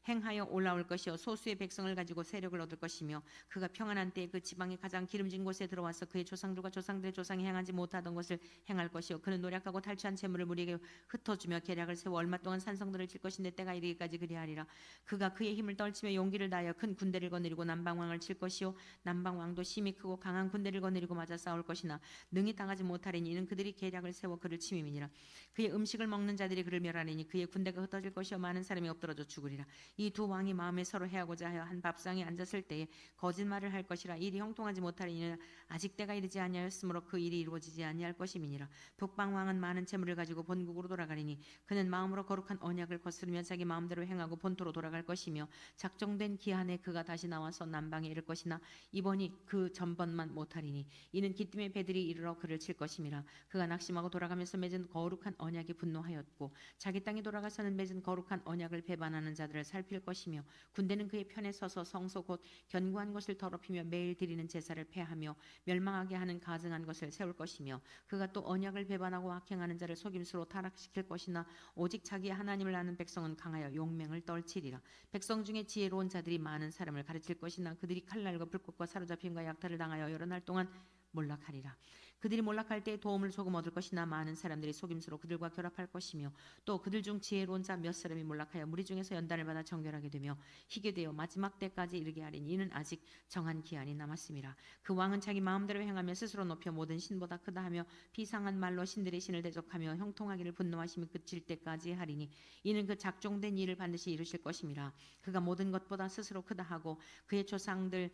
[SPEAKER 1] 행하여 올라올 것이요 소수의 백성을 가지고 세력을 얻을 것이며 그가 평안한 때에 그 지방의 가장 기름진 곳에 들어와서 그의 조상들과 조상들의 조상이 행하지 못하던 것을 것을 행할 것이요 그는 노력하고 탈취한 재물을 무리에게 흩어주며 계략을 세워 얼마 동안 산성들을 칠 것인데 때가 이르기까지 그리하리라. 그가 그의 힘을 떨치며 용기를 다하여 큰 군대를 거느리고 남방왕을 칠 것이요 남방왕도 심히 크고 강한 군대를 거느리고 맞아 싸울 것이나 능히 당하지 못하리니 이는 그들이 계략을 세워 그를 침임이니라. 그의 음식을 먹는 자들이 그를 멸하리니 그의 군대가 흩어질 것이요 많은 사람이 엎드러져 죽으리라. 이 두 왕이 마음에 서로 해하고자 하여 한 밥상에 앉았을 때에 거짓말을 할 것이라. 일이 형통하지 못하리니 아직 때가 이르지 아니하였으므로 그 일이 이루어지지 아니할 것임이니라. 북방 왕은 많은 재물을 가지고 본국으로 돌아가리니 그는 마음으로 거룩한 언약을 거스르며 자기 마음대로 행하고 본토로 돌아갈 것이며 작정된 기한에 그가 다시 나와서 남방에 이를 것이나 이번이 그 전번만 못하리니 이는 기뜸의 배들이 이르러 그를 칠 것임이라. 그가 낙심하고 돌아가면서 맺은 거룩한 언약에 분노하였고 자기 땅에 돌아가서는 맺은 거룩한 언약을 배반하는 자들을 살필 것이며 군대는 그의 편에 서서 성소 곧 견고한 것을 더럽히며 매일 드리는 제사를 폐하며 멸망하게 하는 가증한 것을 세울 것이며 그가 또 언약을 배반하고 악행하는 자를 속임수로 타락시킬 것이나 오직 자기 하나님을 아는 백성은 강하여 용맹을 떨치리라. 백성 중에 지혜로운 자들이 많은 사람을 가르칠 것이나 그들이 칼날과 불꽃과 사로잡힘과 약탈을 당하여 여러 날 동안 몰락하리라. 그들이 몰락할 때 도움을 조금 얻을 것이나 많은 사람들이 속임수로 그들과 결합할 것이며 또 그들 중 지혜로운 자 몇 사람이 몰락하여 무리 중에서 연단을 받아 정결하게 되며 희게 되어 마지막 때까지 이르게 하리니 이는 아직 정한 기한이 남았음이라. 그 왕은 자기 마음대로 행하며 스스로 높여 모든 신보다 크다 하며 비상한 말로 신들의 신을 대적하며 형통하기를 분노하심이 그칠 때까지 하리니 이는 그 작정된 일을 반드시 이루실 것임이라. 그가 모든 것보다 스스로 크다 하고 그의 조상들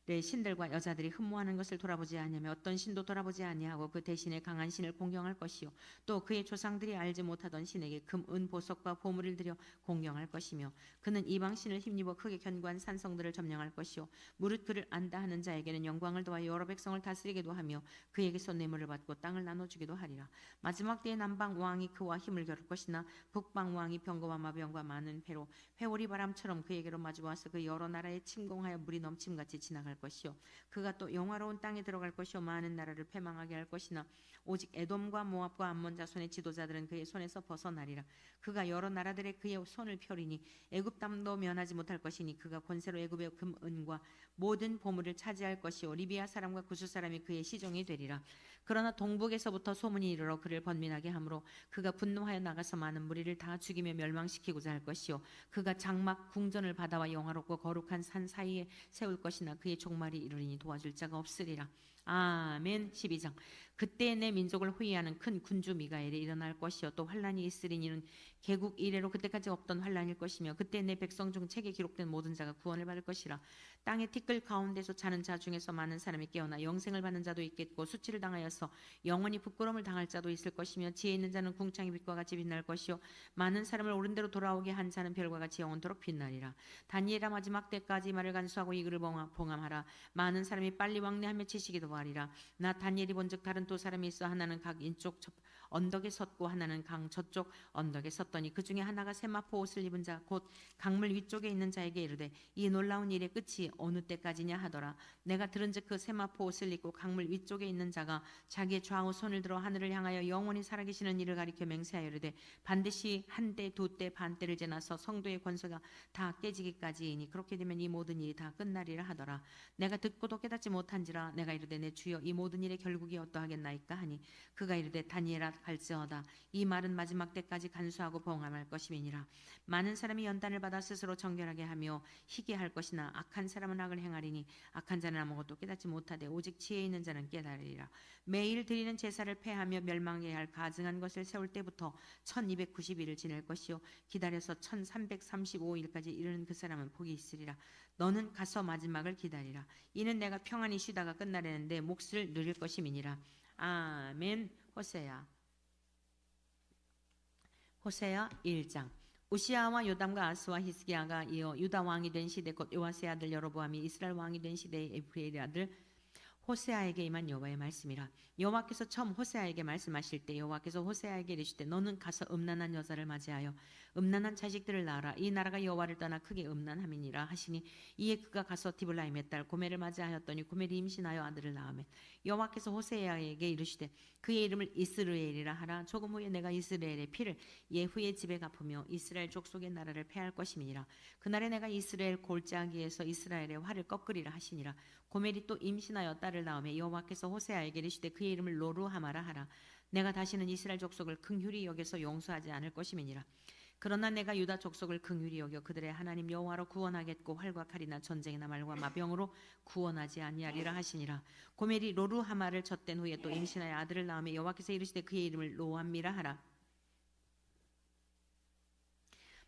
[SPEAKER 1] 내 신들과 여자들이 흠모하는 것을 돌아보지 아니하며 어떤 신도 돌아보지 아니하고 그 대신에 강한 신을 공경할 것이요 또 그의 조상들이 알지 못하던 신에게 금, 은, 보석과 보물을 들여 공경할 것이며 그는 이방 신을 힘입어 크게 견고한 산성들을 점령할 것이요 무릇 그를 안다 하는 자에게는 영광을 더하여 여러 백성을 다스리기도 하며 그에게서 뇌물을 받고 땅을 나눠주기도 하리라. 마지막 때에 남방 왕이 그와 힘을 겨룰 것이나 북방 왕이 병거와 마병과 많은 배로 회오리 바람처럼 그에게로 마주와서 그 여러 나라에 침공하여 물이 넘침같이 지나갈 것이요 그가 또 영화로운 땅에 들어갈 것이요 많은 나라를 패망하게 할 것이나 오직 에돔과 모압과 암몬 자손의 지도자들은 그의 손에서 벗어나리라. 그가 여러 나라들의 그의 손을 펴리니 애굽 땅도 면하지 못할 것이니 그가 권세로 애굽의 금, 은과 모든 보물을 차지할 것이요 리비아 사람과 구스 사람이 그의 시종이 되리라. 그러나 동북에서부터 소문이 이르러 그를 번민하게 하므로 그가 분노하여 나가서 많은 무리를 다 죽이며 멸망시키고자 할 것이요 그가 장막 궁전을 바다와 영화롭고 거룩한 산 사이에 세울 것이나 그의 종말이 이르리니 도와줄 자가 없으리라. 아멘. 12장. 그때 내 민족을 호위하는 큰 군주 미가엘이 일어날 것이요 또 환란이 있으리니 이는 개국 이래로 그때까지 없던 환란일 것이며 그때 내 백성 중 책에 기록된 모든 자가 구원을 받을 것이라. 땅의 티끌 가운데서 자는 자 중에서 많은 사람이 깨어나 영생을 받는 자도 있겠고 수치를 당하여서 영원히 부끄러움을 당할 자도 있을 것이며 지혜 있는 자는 궁창의 빛과 같이 빛날 것이요 많은 사람을 옳은 대로 돌아오게 한 자는 별과 같이 영원토록 빛나리라. 다니엘아 마지막 때까지 말을 간수하고 이 글을 봉함하라. 많은 사람이 빨리 왕래하며 지식이도 하리라. 나 다니엘이 본즉 다른 두 사람이 있어 하나는 각 인쪽 언덕에 섰고 하나는 강 저쪽 언덕에 섰더니 그 중에 하나가 세마포 옷을 입은 자 곧 강물 위쪽에 있는 자에게 이르되 이 놀라운 일의 끝이 어느 때까지냐 하더라. 내가 들은즉 그 세마포 옷을 입고 강물 위쪽에 있는 자가 자기의 좌우 손을 들어 하늘을 향하여 영원히 살아계시는 이를 가리켜 맹세하여 이르되 반드시 한 때 두 때 반 때를 지나서 성도의 권세가 다 깨지기까지이니 그렇게 되면 이 모든 일이 다 끝나리라 하더라. 내가 듣고도 깨닫지 못한지라. 내가 이르되 내 주여 이 모든 일의 결국이 어떠하겠나이까 하니 그가 이르되 다니엘아 갈지어다. 이 말은 마지막 때까지 간수하고 봉함할 것임이니라. 많은 사람이 연단을 받아 스스로 정결하게 하며 희게 할 것이나 악한 사람은 악을 행하리니 악한 자는 아무것도 깨닫지 못하되 오직 지혜 있는 자는 깨달으리라. 매일 드리는 제사를 폐하며 멸망해야 할 가증한 것을 세울 때부터 1290일을 지낼 것이요 기다려서 1335일까지 이르는 그 사람은 복이 있으리라. 너는 가서 마지막을 기다리라. 이는 내가 평안히 쉬다가 끝나려는데 몫을 누릴 것임이니라. 아멘. 호세야 1장. 우시아와 요담과 아스와 히스기야가 이어 유다 왕이 된 시대 곧 요아스의 아들 여로보암이 이스라엘 왕이 된 시대의 에브리엘의 아들 호세아에게 임한 여호와의 말씀이라. 여호와께서 처음 호세아에게 말씀하실 때 여호와께서 호세아에게 이르시되 너는 가서 음란한 여자를 맞이하여 음란한 자식들을 낳아라. 이 나라가 여호와를 떠나 크게 음란함이니라 하시니 이에 그가 가서 디블라임의 딸 고멜을 맞이하였더니 고멜이 임신하여 아들을 낳으며 여호와께서 호세아에게 이르시되 그의 이름을 이스르엘이라 하라. 조금 후에 내가 이스라엘의 피를 예후의 집에 갚으며 이스라엘 족속의 나라를 패할 것임이니라. 그날에 내가 이스라엘 골짜기에서 이스라엘의 활을 꺾으리라 하시니라. 고멜이 또 임신하여 딸을 아들을 낳으며 여호와께서 호세아에게 이르시되 그의 이름을 로루하마라 하라. 내가 다시는 이스라엘 족속을 긍휼히 여겨서 용서하지 않을 것임이니라. 그러나 내가 유다 족속을 긍휼히 여겨 그들의 하나님 여호와로 구원하겠고 활과 칼이나 전쟁이나 말과 마병으로 구원하지 아니하리라 하시니라. 고멜이 로루하마를 젖된 후에 또 임신하여 아들을 낳으며 여호와께서 이르시되 그의 이름을 로암미라 하라.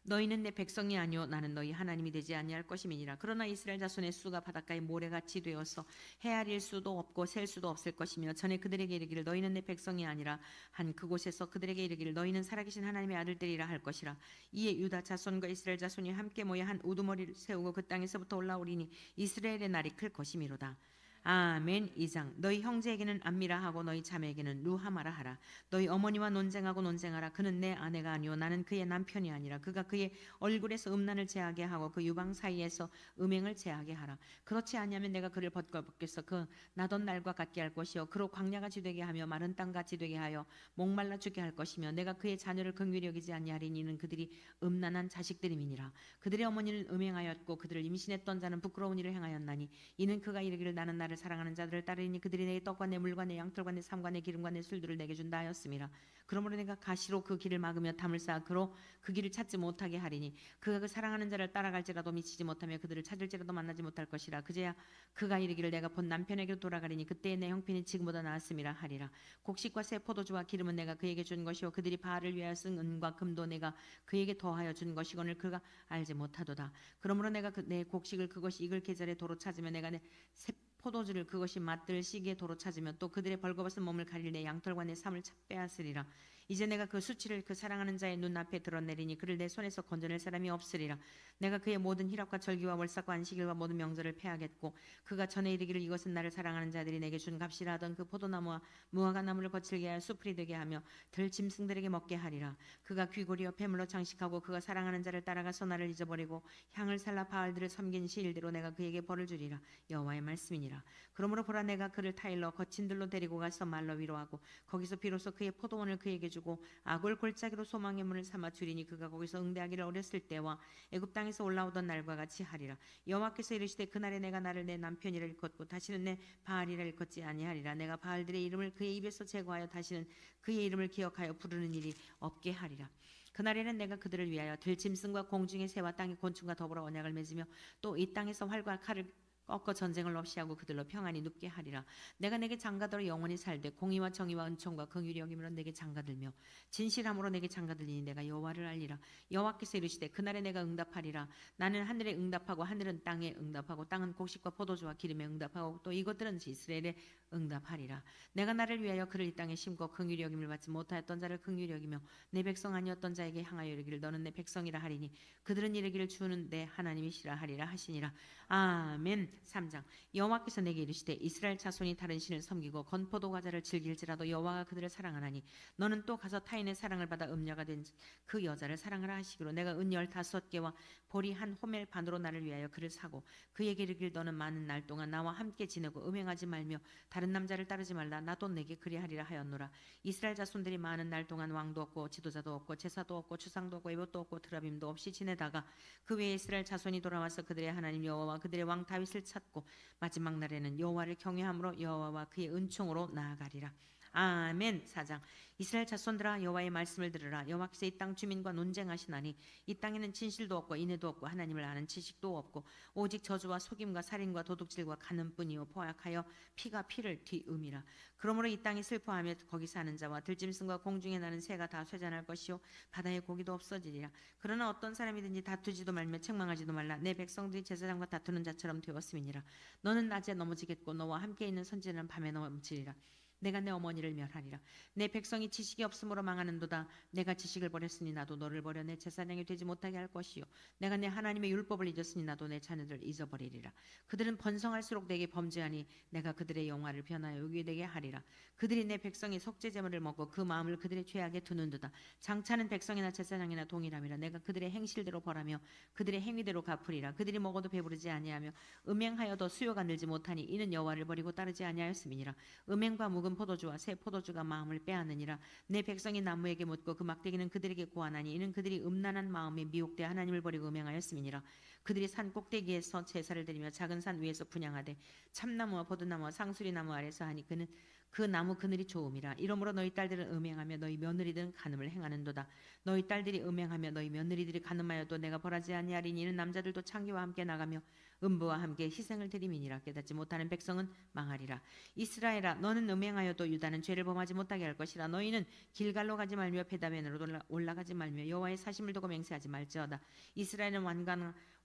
[SPEAKER 1] 너희는 내 백성이 아니요 나는 너희 하나님이 되지 아니할 것임이니라. 그러나 이스라엘 자손의 수가 바닷가의 모래같이 되어서 헤아릴 수도 없고 셀 수도 없을 것이며 전에 그들에게 이르기를 너희는 내 백성이 아니라 한 그곳에서 그들에게 이르기를 너희는 살아계신 하나님의 아들들이라 할 것이라. 이에 유다 자손과 이스라엘 자손이 함께 모여 한 우두머리를 세우고 그 땅에서부터 올라오리니 이스라엘의 날이 클 것임이로다. 아멘. 2장 너희 형제에게는 암미라 하고 너희 자매에게는 루하마라 하라. 너희 어머니와 논쟁하고 논쟁하라. 그는 내 아내가 아니요 나는 그의 남편이 아니라. 그가 그의 얼굴에서 음란을 제하게 하고 그 유방 사이에서 음행을 제하게 하라. 그렇지 아니하면 내가 그를 벗겨서 그 나던 날과 같게 할 것이요 그로 광야같이 되게 하며 마른 땅같이 되게 하여 목말라 죽게 할 것이며 내가 그의 자녀를 긍휼히 여기지 아니하리니 이는 그들이 음란한 자식들임이니라. 그들의 어머니는 음행하였고 그들을 임신했던 자는 부끄러운 일을 행하였나니 이는 그가 이르기를 나는 나를 사랑하는 자들을 따르니 그들이 내 떡과 내 물과 내 양털과 내 삶과 내 기름과 내 술들을 내게 준다 하였음이라. 그러므로 내가 가시로 그 길을 막으며 담을 쌓아 그로 그 길을 찾지 못하게 하리니 그가 그 사랑하는 자를 따라갈지라도 미치지 못하며 그들을 찾을지라도 만나지 못할 것이라. 그제야 그가 이르기를 내가 본 남편에게로 돌아가리니 그때의 내 형편이 지금보다 나았음이라 하리라. 곡식과 새 포도주와 기름은 내가 그에게 준 것이요 그들이 바알을 위하여 쓴 은과 금도 내가 그에게 더하여 준 것이거늘 그가 알지 못하도다. 그러므로 내가 내 곡식을 그것이 익을 계절에 도로 찾으며 내가 내 새 포도주를 그것이 맛들 시기에 도로 찾으며 또 그들의 벌거벗은 몸을 가릴 내 양털과 내 삶을 빼앗으리라. 이제 내가 그 수치를 그 사랑하는 자의 눈앞에 드러내리니 그를 내 손에서 건져낼 사람이 없으리라. 내가 그의 모든 희락과 절기와 월삭과 안식일과 모든 명절을 패하겠고 그가 전에 이르기를 이것은 나를 사랑하는 자들이 내게 준 값이라 하던 그 포도나무와 무화과 나무를 거칠게 하여 수풀이 되게 하며 들 짐승들에게 먹게 하리라. 그가 귀고리여 폐물로 장식하고 그가 사랑하는 자를 따라가서 나를 잊어버리고 향을 살라 바알들을 섬긴 시일대로 내가 그에게 벌을 주리라. 여호와의 말씀이니라. 그러므로 보라 내가 그를 타일러 거친 들로 데리고 가서 말로 위로하고 거기서 비로소 그의 포도원을 그에게 주고 아골 골짜기로 소망의 문을 삼아 주리니 그가 거기서 응대하기를 어렸을 때와 애굽 땅에서 올라오던 날과 같이 하리라. 여호와께서 이르시되 그날에 내가 나를 내 남편이라 일컫고 다시는 내 바알이라 일컫지 아니하리라. 내가 바알들의 이름을 그의 입에서 제거하여 다시는 그의 이름을 기억하여 부르는 일이 없게 하리라. 그날에는 내가 그들을 위하여 들짐승과 공중의 새와 땅의 곤충과 더불어 언약을 맺으며 또 이 땅에서 활과 칼을 꺾어 전쟁을 없이 하고 그들로 평안히 눕게 하리라. 내가 내게 장가들어 영원히 살되 공의와 정의와 은총과 긍휼이 여김으로 내게 장가들며 진실함으로 내게 장가들리니 내가 여호와를 알리라. 여호와께서 이르시되 그날에 내가 응답하리라. 나는 하늘에 응답하고 하늘은 땅에 응답하고 땅은 곡식과 포도주와 기름에 응답하고 또 이것들은 이스라엘에 응답하리라. 내가 나를 위하여 그를 이 땅에 심고 긍휼히 여김을 받지 못하였던 자를 긍휼히 여기며 내 백성 아니었던 자에게 향하여 이르기를 너는 내 백성이라 하리니 그들은 이르기를 주는 내 하나님이시라 하리라 하시니라. 아멘. 3장 여호와께서 내게 이르시되 이스라엘 자손이 다른 신을 섬기고 건포도 과자를 즐길지라도 여호와가 그들을 사랑하나니 너는 또 가서 타인의 사랑을 받아 음녀가 된 그 여자를 사랑하라 하시기로 내가 은 15개와 보리 한 호멜 반으로 나를 위하여 그를 사고 그에게 이르기를 너는 많은 날 동안 나와 함께 지내고 음행하지 말며 다른 남자를 따르지 말라. 나도 내게 그리하리라 하였노라. 이스라엘 자손들이 많은 날 동안 왕도 없고 지도자도 없고 제사도 없고 추상도 없고 에봇도 없고 드라빔도 없이 지내다가 그 외에 이스라엘 자손이 돌아와서 그들의 하나님 여호와와 그들의 왕 다윗을 찾고 마지막 날에는 여호와를 경외함으로 여호와와 그의 은총으로 나아가리라. 아멘. 4장 이스라엘 자손들아 여호와의 말씀을 들으라. 여호와께서 이 땅 주민과 논쟁하시나니 이 땅에는 진실도 없고 인애도 없고 하나님을 아는 지식도 없고 오직 저주와 속임과 살인과 도둑질과 간음뿐이요 포악하여 피가 피를 뒤음이라. 그러므로 이 땅이 슬퍼하며 거기 사는 자와 들짐승과 공중에 나는 새가 다 쇠잔할 것이요 바다의 고기도 없어지리라. 그러나 어떤 사람이든지 다투지도 말며 책망하지도 말라. 내 백성들이 제사장과 다투는 자처럼 되었음이니라. 너는 낮에 넘어지겠고 너와 함께 있는 선지자는 밤에 넘어지리라. 내가 내 어머니를 멸하리라. 내 백성이 지식이 없으므로 망하는도다. 내가 지식을 버렸으니 나도 너를 버려 내 제사장이 되지 못하게 할 것이요 내가 내 하나님의 율법을 잊었으니 나도 내 자녀들을 잊어버리리라. 그들은 번성할수록 내게 범죄하니 내가 그들의 영화를 변하여 의게 되게 하리라. 그들이 내 백성이 속죄제물을 먹고 그 마음을 그들의 죄악에 두는도다. 장차는 백성이나 제사장이나 동일함이라. 내가 그들의 행실대로 벌하며 그들의 행위대로 갚으리라. 그들이 먹어도 배부르지 아니하며 음행하여도 수요가 늘지 못하니 이는 여호와를 버리고 따르지 아니하였음이니라. 음행과 묵음 묵은 포도주와 새 포도주가 마음을 빼앗느니라. 내 백성이 나무에게 묻고 그 막대기는 그들에게 고하나니 이는 그들이 음란한 마음에 미혹되어 하나님을 버리고 음행하였음이니라. 그들이 산 꼭대기에서 제사를 드리며 작은 산 위에서 분향하되 참나무와 포도나무와 상수리나무 아래서 하니 그는 그 나무 그늘이 좋음이라. 이러므로 너희 딸들은 음행하며 너희 며느리들은 간음을 행하는도다. 너희 딸들이 음행하며 너희 며느리들이 간음하여도 내가 벌하지 아니하리니 이는 남자들도 창기와 함께 나가며 음부와 함께 희생을 드림이니라. 깨닫지 못하는 백성은 망하리라. 이스라엘아 너는 음행하여도 유다는 죄를 범하지 못하게 할 것이라. 너희는 길갈로 가지 말며 베다벤으로 올라가지 말며 여호와의 사심을 두고 맹세하지 말지어다. 이스라엘은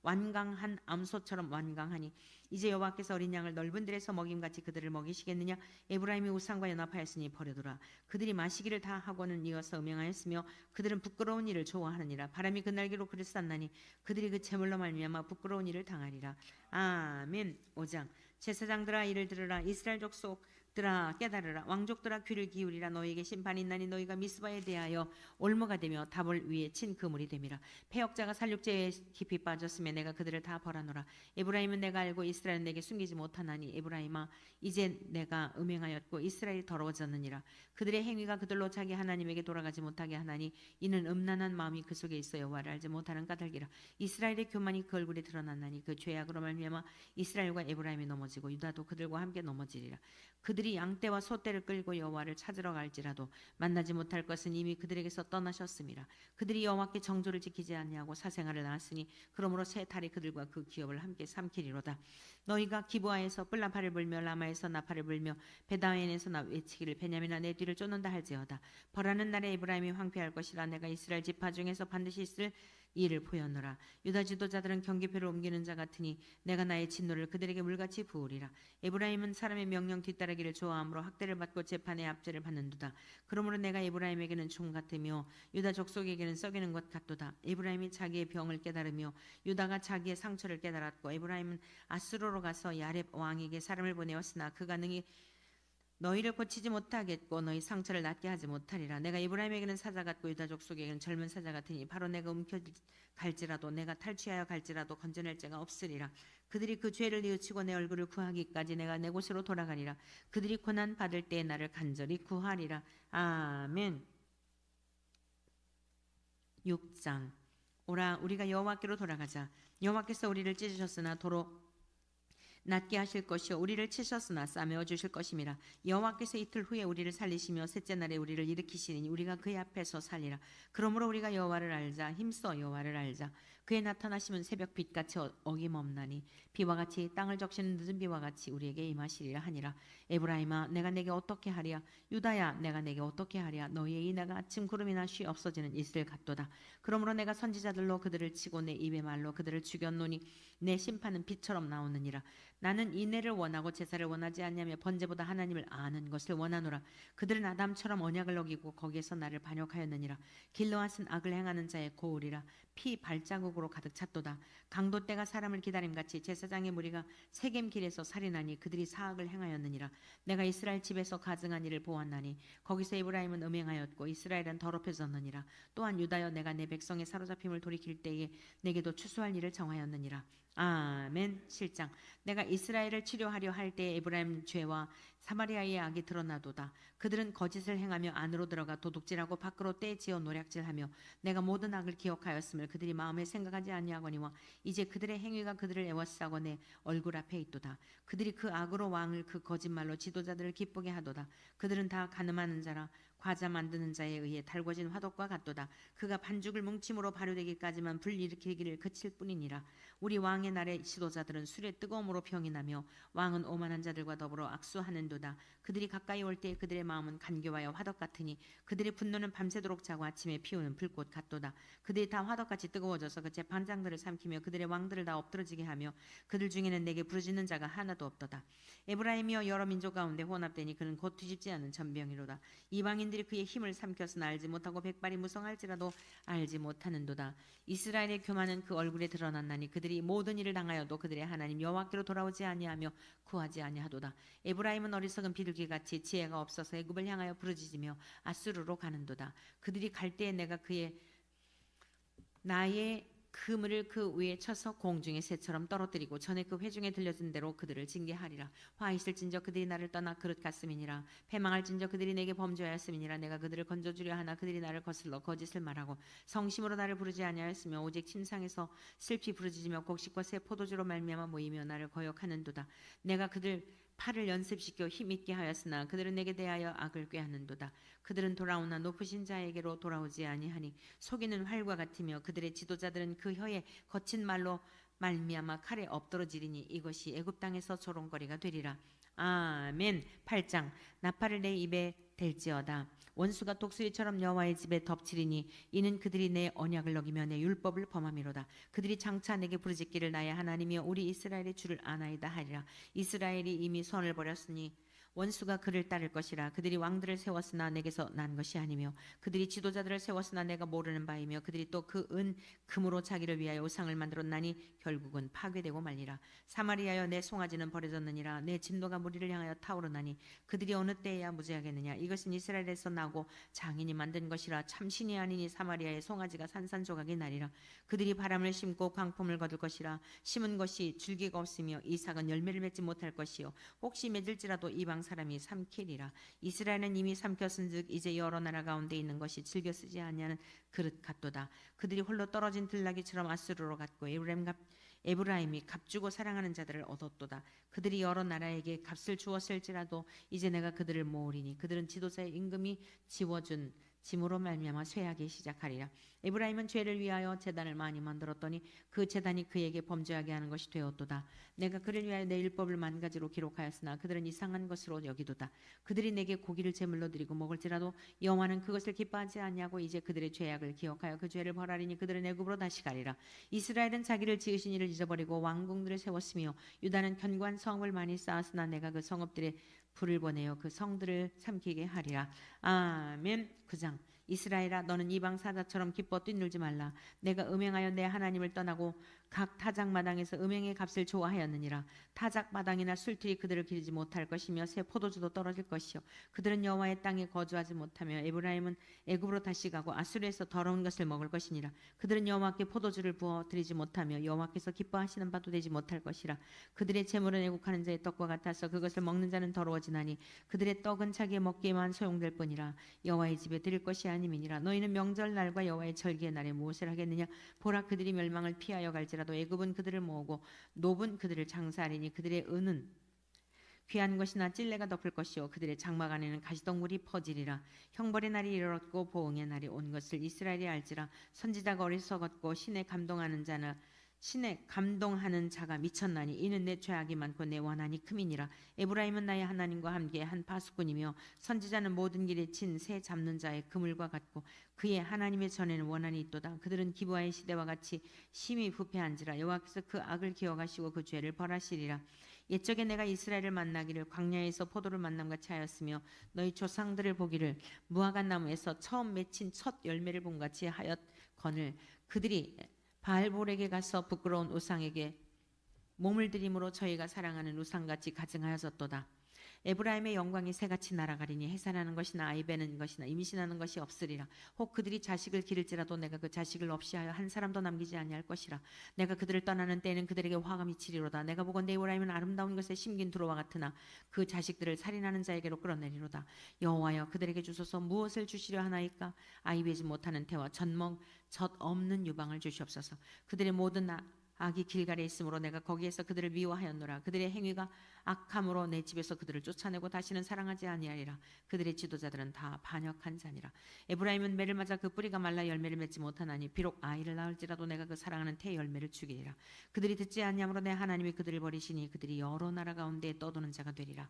[SPEAKER 1] 완강한 암소처럼 완강하니 이제 여호와께서 어린 양을 넓은 들에서 먹임같이 그들을 먹이시겠느냐. 에브라임이 우상과 연합하였으니 버려두라. 그들이 마시기를 다 하고는 이어서 음행하였으며 그들은 부끄러운 일을 좋아하느니라. 바람이 그 날개로 그를 쌌나니 그들이 그 재물로 말미암아 부끄러운 일을 당하리라. 아멘. 5장. 제사장들아 이를 들으라. 이스라엘 족속들아 깨달으라. 왕족들아 귀를 기울이라. 너희에게 심판이 있나니 너희가 미스바에 대하여 올무가 되며 다볼 위에 친 그물이 됨이라. 패역자가 살육죄에 깊이 빠졌으며 내가 그들을 다 벌하노라. 에브라임은 내가 알고 이스라엘은 내게 숨기지 못하나니 에브라임아 이제 내가 음행하였고 이스라엘이 더러워졌느니라. 그들의 행위가 그들로 자기 하나님에게 돌아가지 못하게 하나니 이는 음란한 마음이 그 속에 있어 여호와를 알지 못하는 까닭이라. 이스라엘의 교만이 그 얼굴에 드러났나니 그 죄악으로 말미암아 이스라엘과 에브라임이 넘어지고 유다도 그들과 함께 넘어지리라. 그들이 양떼와 소떼를 끌고 여호와를 찾으러 갈지라도 만나지 못할 것은 이미 그들에게서 떠나셨음이라. 그들이 여호와께 정조를 지키지 아니하고 사생활을 낳았으니 그러므로 새 달이 그들과 그 기업을 함께 삼키리로다. 너희가 기브아에서 뿔나팔을 불며 라마에서 나팔을 불며 베다웬에서 나 외치기를 베냐민아 내 뒤를 쫓는다 할지어다. 벌하는 날에 에브라임이 황폐할 것이라. 내가 이스라엘 지파 중에서 반드시 있을 이를 보였노라. 유다 지도자들은 경계표를 옮기는 자 같으니 내가 나의 진노를 그들에게 물같이 부으리라. 에브라임은 사람의 명령 뒤따르기를 좋아하므로 학대를 받고 재판의 압제를 받는도다. 그러므로 내가 에브라임에게는 종 같으며 유다 족속에게는 썩이는 것 같도다. 에브라임이 자기의 병을 깨달으며 유다가 자기의 상처를 깨달았고 에브라임은 아수르로 가서 야렙 왕에게 사람을 보내었으나 그가 능히 너희를 고치지 못하겠고 너희 상처를 낫게 하지 못하리라. 내가 에브라임에게는 사자 같고 유다 족속에게는 젊은 사자 같으니 바로 내가 갈지라도 내가 탈취하여 갈지라도 건져낼 자가 없으리라. 그들이 그 죄를 뉘우치고 내 얼굴을 구하기까지 내가 내 곳으로 돌아가리라. 그들이 고난 받을 때에 나를 간절히 구하리라. 아멘. 6장. 오라 우리가 여호와께로 돌아가자. 여호와께서 우리를 찢으셨으나 도로 낫게 하실 것이요 우리를 치셨으나 싸매어 주실 것임이라. 여호와께서 이틀 후에 우리를 살리시며 셋째 날에 우리를 일으키시니 우리가 그의 앞에서 살리라. 그러므로 우리가 여호와를 알자. 힘써 여호와를 알자. 그의 나타나심은 새벽 빛같이 어김없나니 비와 같이 땅을 적시는 늦은 비와 같이 우리에게 임하시리라 하니라. 에브라임아 내가 내게 어떻게 하랴. 유다야 내가 내게 어떻게 하랴. 너희의 이내가 아침 구름이나 쉬 없어지는 이슬 같도다. 그러므로 내가 선지자들로 그들을 치고 내 입의 말로 그들을 죽였노니 내 심판은 빛처럼 나오느니라. 나는 인애를 원하고 제사를 원하지 않냐며 번제보다 하나님을 아는 것을 원하노라. 그들은 아담처럼 언약을 어기고 거기에서 나를 반역하였느니라. 길르앗은 악을 행하는 자의 고울이라. 피 발자국으로 가득 찼도다. 강도 때가 사람을 기다림같이 제사장의 무리가 세겜 길에서 살인하니 그들이 사악을 행하였느니라. 내가 이스라엘 집에서 가증한 일을 보았나니 거기서 에브라임은 음행하였고 이스라엘은 더럽혀졌느니라. 또한 유다여 내가 내 백성의 사로잡힘을 돌이킬 때에 내게도 추수할 일을 정하였느니라. 아멘. 7장. 내가 이스라엘을 치료하려 할 때 에브라임 죄와 사마리아의 악이 드러나도다. 그들은 거짓을 행하며 안으로 들어가 도둑질하고 밖으로 떼지어 노략질하며 내가 모든 악을 기억하였음을 그들이 마음에 생각하지 아니하거니와 이제 그들의 행위가 그들을 애워싸고 내 얼굴 앞에 있도다. 그들이 그 악으로 왕을 그 거짓말로 지도자들을 기쁘게 하도다. 그들은 다 가늠하는 자라 과자 만드는 자에 의해 달궈진 화덕과 같도다. 그가 반죽을 뭉침으로 발효되기까지만 불일으키기를 그칠 뿐이니라. 우리 왕의 날에 지도자들은 술의 뜨거움으로 병이 나며 왕은 오만한 자들과 더불어 악수하는도다. 그들이 가까이 올 때에 그들의 마음은 간교하여 화덕 같으니 그들의 분노는 밤새도록 자고 아침에 피우는 불꽃 같도다. 그들이 다 화덕같이 뜨거워져서 그 재판장들을 삼키며 그들의 왕들을 다 엎드러지게 하며 그들 중에는 내게 부르짖는 자가 하나도 없도다. 에브라임이여 여러 민족 가운데 혼합되니 그는 곧 뒤집지 않은 전병이로다. 이방인들이 그의 힘을 삼켰으나 알지 못하고 백발이 무성할지라도 알지 못하는도다. 이스라엘의 교만은 그 얼굴에 드러났나니 그들이 모든 일을 당하여도 그들의 하나님 여호와께로 돌아오지 아니하며 구하지 아니하도다. 에브라임은 어리석은 비둘기같이 지혜가 없어서 애굽을 향하여 부르짖으며 아수르로 가는도다. 그들이 갈 때에 내가 그물을 그 위에 쳐서 공중의 새처럼 떨어뜨리고 전에 그 회중에 들려준 대로 그들을 징계하리라. 화 있을진저 그들이 나를 떠나 그릇 같음이니라. 패망할진저 그들이 내게 범죄하였음이니라. 내가 그들을 건져주려 하나 그들이 나를 거슬러 거짓을 말하고 성심으로 나를 부르지 아니하였으며 오직 침상에서 슬피 부르짖으며 곡식과 새 포도주로 말미암아 모이며 나를 거역하는도다. 내가 그들 팔을 연습시켜 힘있게 하였으나 그들은 내게 대하여 악을 꾀하는도다. 그들은 돌아오나 높으신 자에게로 돌아오지 아니하니 속이는 활과 같으며 그들의 지도자들은 그 혀에 거친 말로 말미암아 칼에 엎드러지리니 이것이 애굽 땅에서 조롱거리가 되리라. 아멘. 8장. 나팔을 내 입에 댈지어다. 원수가 독수리처럼 여호와의 집에 덮치리니 이는 그들이 내 언약을 어기며 내 율법을 범함이로다. 그들이 장차 내게 부르짖기를 나의 하나님이여 우리 이스라엘의 주를 아나이다 하리라. 이스라엘이 이미 선을 버렸으니 원수가 그를 따를 것이라. 그들이 왕들을 세웠으나 내게서 난 것이 아니며 그들이 지도자들을 세웠으나 내가 모르는 바이며 그들이 또 그 금으로 자기를 위하여 우상을 만들었나니 결국은 파괴되고 말리라. 사마리아여 내 송아지는 버려졌느니라. 내 진노가 무리를 향하여 타오르나니 그들이 어느 때에야 무죄하겠느냐. 이것은 이스라엘에서 나고 장인이 만든 것이라. 참신이 아니니 사마리아의 송아지가 산산조각이 나리라. 그들이 바람을 심고 광풍을 거둘 것이라. 심은 것이 줄기가 없으며 이삭은 열매를 맺지 못할 것이요 혹시 맺을지라도 이방 사람이 삼키리라. 이스라엘은 이미 삼켰은즉 이제 여러 나라 가운데 있는 것이 즐겨 쓰지 아니하는 그릇 같도다. 그들이 홀로 떨어진 들나귀처럼 아수르로 갔고 에브라임이 값주고 사랑하는 자들을 얻었도다. 그들이 여러 나라에게 값을 주었을지라도 이제 내가 그들을 모으리니 그들은 지도자의 임금이 지워준 짐으로 말미암아 쇠하기 시작하리라. 에브라임은 죄를 위하여 제단을 많이 만들었더니 그 제단이 그에게 범죄하게 하는 것이 되었도다. 내가 그를 위하여 내 율법을 만 가지로 기록하였으나 그들은 이상한 것으로 여기도다. 그들이 내게 고기를 제물로 드리고 먹을지라도 여호와는 그것을 기뻐하지 아니하고 이제 그들의 죄악을 기억하여 그 죄를 벌하리니 그들은 애굽으로 다시 가리라. 이스라엘은 자기를 지으신 이를 잊어버리고 왕궁들을 세웠으며 유다는 견고한 성을 많이 쌓았으나 내가 그 성읍들의 불을 보내어 그 성들을 삼키게 하리라. 아멘. 9장. 이스라엘아 너는 이방 사자처럼 기뻐 뛰놀지 말라. 내가 음행하여 내 하나님을 떠나고 각 타작 마당에서 음행의 값을 좋아하였느니라. 타작 마당이나 술틀이 그들을 기르지 못할 것이며 새 포도주도 떨어질 것이요 그들은 여호와의 땅에 거주하지 못하며 에브라임은 애굽으로 다시 가고 아수르에서 더러운 것을 먹을 것이니라. 그들은 여호와께 포도주를 부어 드리지 못하며 여호와께서 기뻐하시는 바도 되지 못할 것이라. 그들의 재물은 애국하는 자의 떡과 같아서 그것을 먹는 자는 더러워지나니 그들의 떡은 자기의 먹기에만 소용될 뿐이라. 여호와의 집에 드릴 것이 아님이니라. 너희는 명절날과 여호와의 절기의 날에 무엇을 하겠느냐. 보라 그들이 멸망을 피하여 갈지라도 애굽은 그들을 모으고 노분 그들을 장사하리니 그들의 은은 귀한 것이나 찔레가 덮을 것이요 그들의 장막 안에는 가시덩굴이 퍼지리라. 형벌의 날이 이르렀고 보응의 날이 온 것을 이스라엘이 알지라. 선지자가 어리석었고 신에 감동하는 자가 미쳤나니 이는 내 죄악이 많고 내 원한이 큼이니라. 에브라임은 나의 하나님과 함께 한 파수꾼이며 선지자는 모든 길에 친 새 잡는 자의 그물과 같고 그의 하나님의 전에는 원한이 있도다. 그들은 기브아의 시대와 같이 심히 부패한지라. 여호와께서 그 악을 기억하시고 그 죄를 벌하시리라. 옛적에 내가 이스라엘을 만나기를 광야에서 포도를 만남같이 하였으며 너희 조상들을 보기를 무화과 나무에서 처음 맺힌 첫 열매를 본같이 하였거늘 그들이 바알볼에게 가서 부끄러운 우상에게 몸을 들임으로 저희가 사랑하는 우상같이 가증하였었도다. 에브라임의 영광이 새같이 날아가리니 해산하는 것이나 아이베는 것이나 임신하는 것이 없으리라. 혹 그들이 자식을 기를지라도 내가 그 자식을 없이 하여 한 사람도 남기지 아니할 것이라. 내가 그들을 떠나는 때에는 그들에게 화가 미치리로다. 내가 보건대 에브라임은 아름다운 것에 심긴 두로와 같으나 그 자식들을 살인하는 자에게로 끌어내리로다. 여호와여 그들에게 주소서. 무엇을 주시려 하나이까. 아이베지 못하는 태와 젖 없는 유방을 주시옵소서. 그들의 모든 악이 길갈에 있으므로 내가 거기에서 그들을 미워하였노라. 그들의 행위가 악함으로 내 집에서 그들을 쫓아내고 다시는 사랑하지 아니하리라. 그들의 지도자들은 다 반역한 자니라. 에브라임은 매를 맞아 그 뿌리가 말라 열매를 맺지 못하나니 비록 아이를 낳을지라도 내가 그 사랑하는 태 열매를 죽이리라. 그들이 듣지 아니하므로 내 하나님이 그들을 버리시니 그들이 여러 나라 가운데 떠도는 자가 되리라.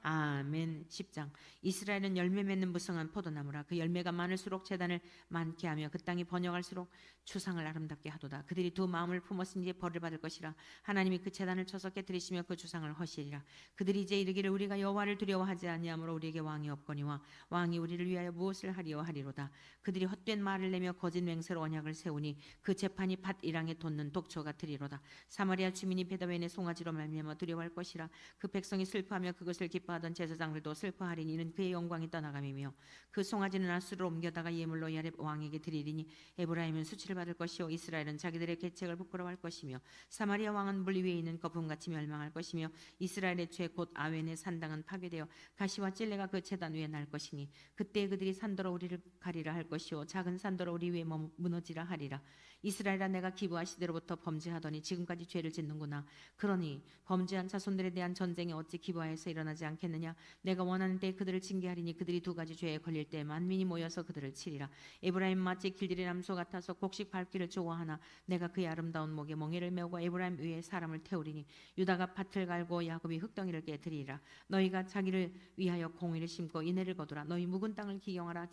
[SPEAKER 1] 아멘. 10장. 이스라엘은 열매 맺는 무성한 포도나무라. 그 열매가 많을수록 제단을 많게 하며 그 땅이 번영할수록 추상을 아름답게 하도다. 그들이 두 마음을 품었으니 벌을 받을 것이라. 하나님이 그 제단을 쳐서 깨뜨리시며 그 추상을 허시리라. 그들이 이제 이르기를 우리가 여호와를 두려워하지 아니하므로 우리에게 왕이 없거니와 왕이 우리를 위하여 무엇을 하리요 하리로다. 그들이 헛된 말을 내며 거짓 맹세로 언약을 세우니 그 재판이 밭 이랑에 돋는 독초 같으리로다. 사마리아 주민이 베다웬의 송아지로 말미암아 두려워할 것이라. 그 백성이 슬퍼하며 그것을 기뻐하며 기뻐하던 제사장들도 슬퍼하리니 이는 그의 영광이 떠나감이며 그 송아지는 아수르로 옮겨다가 예물로 야렙 왕에게 드리리니 에브라임은 수치를 받을 것이요 이스라엘은 자기들의 계책을 부끄러워할 것이며 사마리아 왕은 물 위에 있는 거품같이 멸망할 것이며 이스라엘의 죄 곧 아웬의 산당은 파괴되어 가시와 찔레가 그 제단 위에 날 것이니 그때 그들이 산더러 우리를 가리라 할 것이요 작은 산더러 우리 위에 무너지라 하리라. 이스라엘아 내가 기브아 시대로부터 범죄하더니 지금까지 죄를 짓는구나. 그러니 범죄한 자손들에 대한 전쟁이 어찌 기브아에서 일어나지 않겠느냐. 내가 원하는 때에 그들을 징계하리니 그들이 두 가지 죄에 걸릴 때 만민이 모여서 그들을 치리라. 에브라임 마치 길들이 남소 같아서 곡식 밟기를 좋아하나 내가 그의 아름다운 목에 멍에를 메우고 에브라임 위에 사람을 태우리니 유다가 밭을 갈고 야곱이 흙덩이를 깨뜨리리라. 너희가 자기를 위하여 공의를 심고 인애를 거두라. 너희 묵은 땅을 기경하라.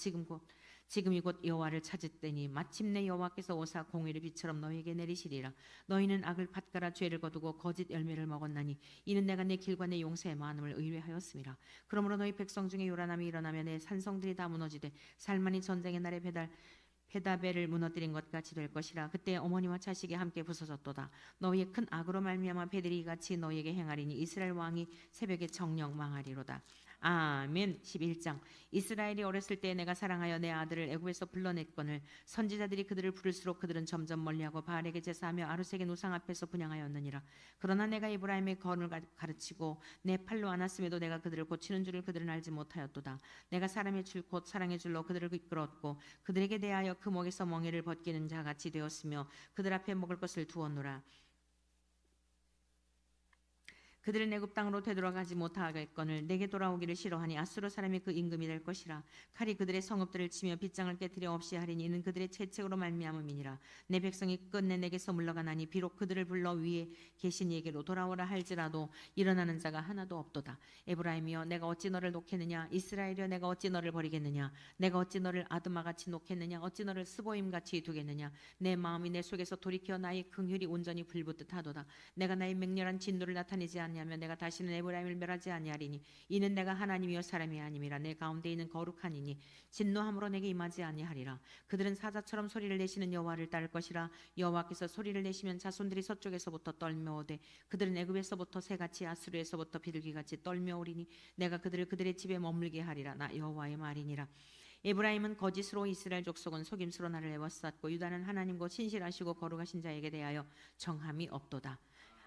[SPEAKER 1] 지금이 곧 여호와를 찾을 때니 마침내 여호와께서 오사 공의를 비처럼 너희에게 내리시리라. 너희는 악을 밭가라 죄를 거두고 거짓 열매를 먹었나니 이는 내가 내 길과 내 용서의 많음을 의뢰하였음이라. 그러므로 너희 백성 중에 요란함이 일어나며 내 산성들이 다 무너지되 살만이 전쟁의 날에 베다벨을 무너뜨린 것 같이 될 것이라. 그때 어머니와 자식이 함께 부서졌도다. 너희의 큰 악으로 말미암아 베들이 같이 너희에게 행하리니 이스라엘 왕이 새벽에 정령 망하리로다. 아멘. 11장. 이스라엘이 어렸을 때 내가 사랑하여 내 아들을 애굽에서 불러냈거늘 선지자들이 그들을 부를수록 그들은 점점 멀리하고 바알에게 제사하며 아루색의 우상 앞에서 분향하였느니라. 그러나 내가 이브라임의 건을 가르치고 내 팔로 안았음에도 내가 그들을 고치는 줄을 그들은 알지 못하였도다. 내가 사람의 줄 곧 사랑의 줄로 그들을 이끌었고 그들에게 대하여 그 목에서 멍에를 벗기는 자 같이 되었으며 그들 앞에 먹을 것을 두었노라. 그들은 애굽 땅으로 되돌아가지 못하겠거늘 내게 돌아오기를 싫어하니 아수르 사람이 그 임금이 될 것이라. 칼이 그들의 성읍들을 치며 빗장을 깨뜨려 없이 하리니 이는 그들의 채책으로 말미암음이니라. 내 백성이 끝내 내게서 물러가나니 비록 그들을 불러 위에 계신 이에게로 돌아오라 할지라도 일어나는 자가 하나도 없도다. 에브라임이여 내가 어찌 너를 놓겠느냐. 이스라엘이여 내가 어찌 너를 버리겠느냐. 내가 어찌 너를 아드마같이 놓겠느냐. 어찌 너를 스보임같이 두겠느냐. 내 마음이 내 속에서 돌이켜 나의 긍휼이 온전히 불붙듯 하도다. 내가 나의 맹렬한 진노를 나타내지 아니하면 내가 다시는 에브라임을 멸하지 아니하리니 이는 내가 하나님이요 사람이 아님이라. 내 가운데 있는 거룩하니니 진노함으로 내게 임하지 아니하리라. 그들은 사자처럼 소리를 내시는 여호와를 따를 것이라. 여호와께서 소리를 내시면 자손들이 서쪽에서부터 떨며오되 그들은 애굽에서부터 새같이 아수르에서부터 비둘기같이 떨며오리니 내가 그들을 그들의 집에 머물게 하리라. 나 여호와의 말이니라. 에브라임은 거짓으로 이스라엘 족속은 속임수로 나를 애워쌌고 유다는 하나님과 신실하시고 거룩하신 자에게 대하여 정함이 없도다.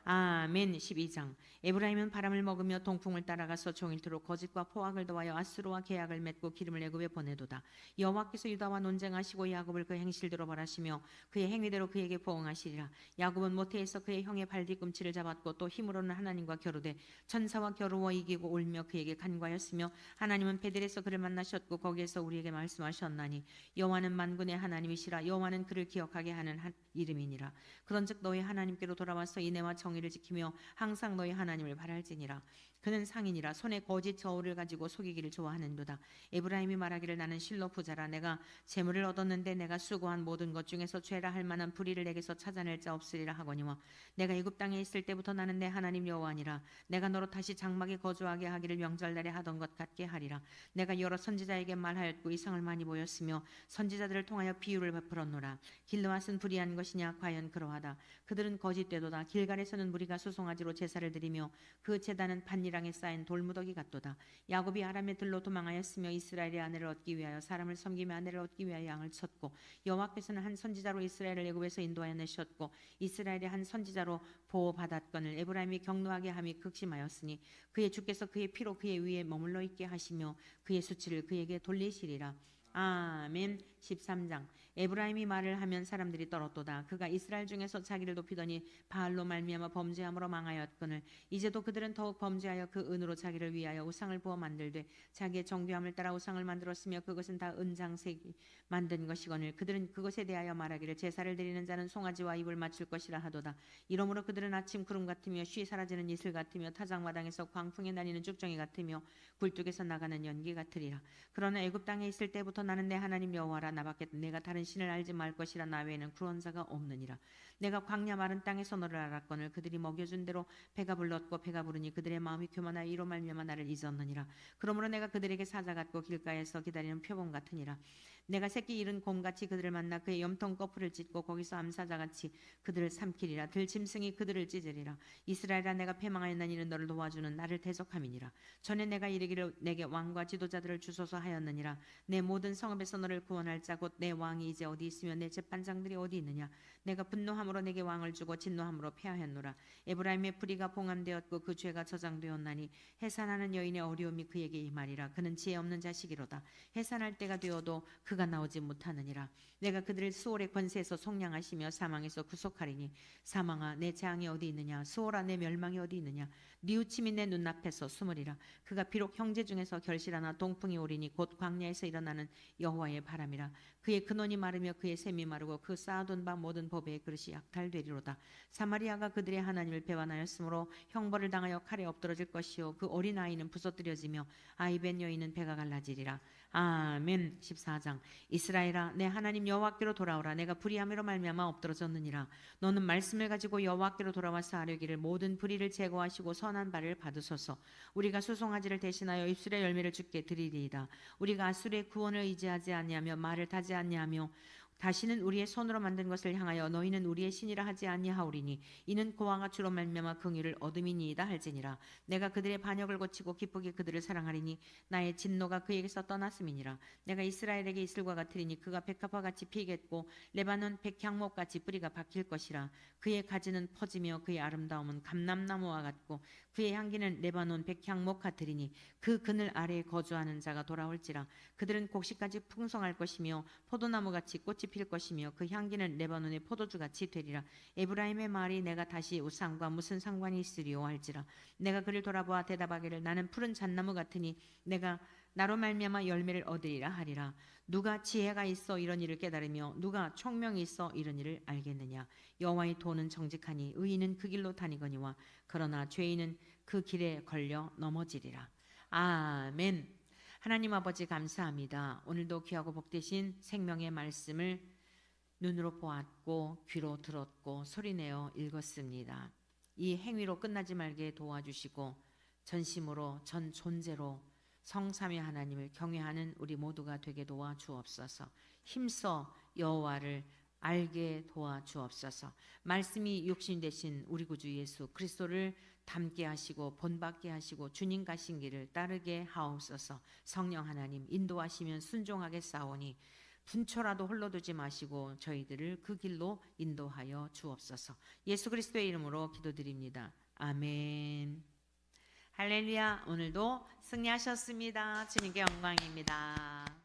[SPEAKER 1] 아멘. 12장. 에브라임은 바람을 먹으며 동풍을 따라가서 종일토록 거짓과 포악을 더하여 아수르와 계약을 맺고 기름을 애굽에 보내도다. 여호와께서 유다와 논쟁하시고 야곱을 그 행실대로 벌하시며 그의 행위대로 그에게 보응하시리라. 야곱은 모태에서 그의 형의 발뒤꿈치를 잡았고 또 힘으로는 하나님과 겨루되 천사와 겨루어 이기고 울며 그에게 간과하였으며 하나님은 베델에서 그를 만나셨고 거기에서 우리에게 말씀하셨나니 여호와는 만군의 하나님이시라. 여호와는 그를 기억하게 하는 이름이니라. 그런즉 너희 하나님께로 돌아와서 인애와 정의를 지키며 항상 너희 하나님을 바랄지니라. 그는 상인이라 손에 거짓 저울을 가지고 속이기를 좋아하는도다. 에브라임이 말하기를 나는 실로 부자라. 내가 재물을 얻었는데 내가 수고한 모든 것 중에서 죄라 할 만한 불의를 내게서 찾아낼 자 없으리라 하거니와 내가 애굽 땅에 있을 때부터 나는 내 하나님 여호와니라. 내가 너로 다시 장막에 거주하게 하기를 명절날에 하던 것 같게 하리라. 내가 여러 선지자에게 말하였고 이상을 많이 보였으며 선지자들을 통하여 비유를 베풀었노라. 길르앗은 불의한 것이냐. 과연 그러하다. 그들은 거짓되도다. 길갈에서는 무리가 수송아지로 제사를 드리며 그 제단은 판이랑에 쌓인 돌무더기 같도다. 야곱이 아람의 들로 도망하였으며 이스라엘의 아내를 얻기 위하여 사람을 섬기며 아내를 얻기 위하여 양을 쳤고 여호와께서는 한 선지자로 이스라엘을 애굽에서 인도하여 내셨고 이스라엘의 한 선지자로 보호받았거늘 에브라임이 경노하게 함이 극심하였으니 그의 주께서 그의 피로 그의 위에 머물러 있게 하시며 그의 수치를 그에게 돌리시리라. 아멘. 13장. 에브라임이 말을 하면 사람들이 떨었도다. 그가 이스라엘 중에서 자기를 높이더니 바알로 말미암아 범죄함으로 망하였거늘 이제도 그들은 더욱 범죄하여 그 은으로 자기를 위하여 우상을 부어 만들되 자기의 정죄함을 따라 우상을 만들었으며 그것은 다 은장색이 만든 것이거늘 그들은 그것에 대하여 말하기를 제사를 드리는 자는 송아지와 입을 맞출 것이라 하도다. 이러므로 그들은 아침 구름 같으며 쉬 사라지는 이슬 같으며 타작마당에서 광풍에 날리는 쭉정이 같으며 굴뚝에서 나가는 연기 같으리라. 그러나 애굽 땅에 있을 때부터 나는 내 하나님 여호와라. 나밖에 내가 다른 신을 알지 말 것이라. 나 외에는 구원자가 없느니라. 내가 광야 마른 땅에서 너를 알았거늘 그들이 먹여준 대로 배가 불렀고 배가 부르니 그들의 마음이 교만하여 이로 말미암아 나를 잊었느니라. 그러므로 내가 그들에게 사자 같고 길가에서 기다리는 표범 같으니라. 내가 새끼 잃은 곰같이 그들을 만나 그의 염통 거풀을 찢고 거기서 암사자같이 그들을 삼키리라. 들짐승이 그들을 찢으리라. 이스라엘아 내가 패망하였나 이는 너를 도와주는 나를 대적함이니라. 전에 내가 이르기를 내게 왕과 지도자들을 주소서 하였느니라. 내 모든 성읍에서 너를 구원할 자 곧 내 왕이 이제 어디 있으며 내 재판장들이 어디 있느냐. 내가 분노함으로 내게 왕을 주고 진노함으로 패하였노라. 에브라임의 불의가 봉함되었고 그 죄가 저장되었나니 해산하는 여인의 어려움이 그에게 임하리라. 그는 지혜 없는 자식이로다. 해산할 때가 되어도 그가 나오지 못하느니라. 내가 그들을 수월의 권세에서 속량하시며 사망에서 구속하리니 사망아 내 재앙이 어디 있느냐. 수월아 내 멸망이 어디 있느냐. 뉘우침이 내 눈앞에서 숨으리라. 그가 비록 형제 중에서 결실하나 동풍이 오리니 곧 광야에서 일어나는 여호와의 바람이라. 그의 근원이 마르며 그의 샘이 마르고 그 쌓아둔 바 모든 법의 그릇이 약탈되리로다. 사마리아가 그들의 하나님을 배반하였으므로 형벌을 당하여 칼에 엎드러질 것이요 그 어린 아이는 부서뜨려지며 아이벤 여인은 배가 갈라지리라. 아멘. 14장. 이스라엘아 내 하나님 여호와께로 돌아오라. 내가 불의함으로 말미암아 엎드러졌느니라. 너는 말씀을 가지고 여호와께로 돌아와서 아뢰기를 모든 불의를 제거하시고 선한 발을 받으소서. 우리가 수송아지를 대신하여 입술의 열매를 주께 드리리이다. 우리가 아수르의 구원을 의지하지 아니하며 말을 타지 아니하며 다시는 우리의 손으로 만든 것을 향하여 너희는 우리의 신이라 하지 아니하오리니 이는 고아가 주로 말미암아 긍휼을 얻음이니이다 할지니라. 내가 그들의 반역을 고치고 기쁘게 그들을 사랑하리니 나의 진노가 그에게서 떠났음이니라. 내가 이스라엘에게 이슬과 같으리니 그가 백합화 같이 피겠고 레바논 백향목 같이 뿌리가 박힐 것이라. 그의 가지는 퍼지며 그의 아름다움은 감람나무와 같고 그의 향기는 레바논 백향목 같으리니 그 그늘 아래에 거주하는 자가 돌아올지라. 그들은 곡식까지 풍성할 것이며 포도나무같이 꽃이 필 것이며 그 향기는 레바논의 포도주같이 되리라. 에브라임의 말이 내가 다시 우상과 무슨 상관이 있으리요 할지라. 내가 그를 돌아보아 대답하기를 나는 푸른 잣나무 같으니 내가 나로 말미암아 열매를 얻으리라 하리라. 누가 지혜가 있어 이런 일을 깨달으며 누가 총명이 있어 이런 일을 알겠느냐. 여호와의 도는 정직하니 의인은 그 길로 다니거니와 그러나 죄인은 그 길에 걸려 넘어지리라. 아멘. 하나님 아버지 감사합니다. 오늘도 귀하고 복되신 생명의 말씀을 눈으로 보았고 귀로 들었고 소리내어 읽었습니다. 이 행위로 끝나지 말게 도와주시고 전심으로 전 존재로 성삼위 하나님을 경외하는 우리 모두가 되게 도와주옵소서. 힘써 여호와를 알게 도와주옵소서. 말씀이 육신 되신 우리 구주 예수 그리스도를 닮게 하시고 본받게 하시고 주님 가신 길을 따르게 하옵소서. 성령 하나님 인도하시면 순종하게 싸우니 분초라도 홀로 두지 마시고 저희들을 그 길로 인도하여 주옵소서. 예수 그리스도의 이름으로 기도드립니다. 아멘. 할렐루야. 오늘도 승리하셨습니다. 주님께 영광입니다.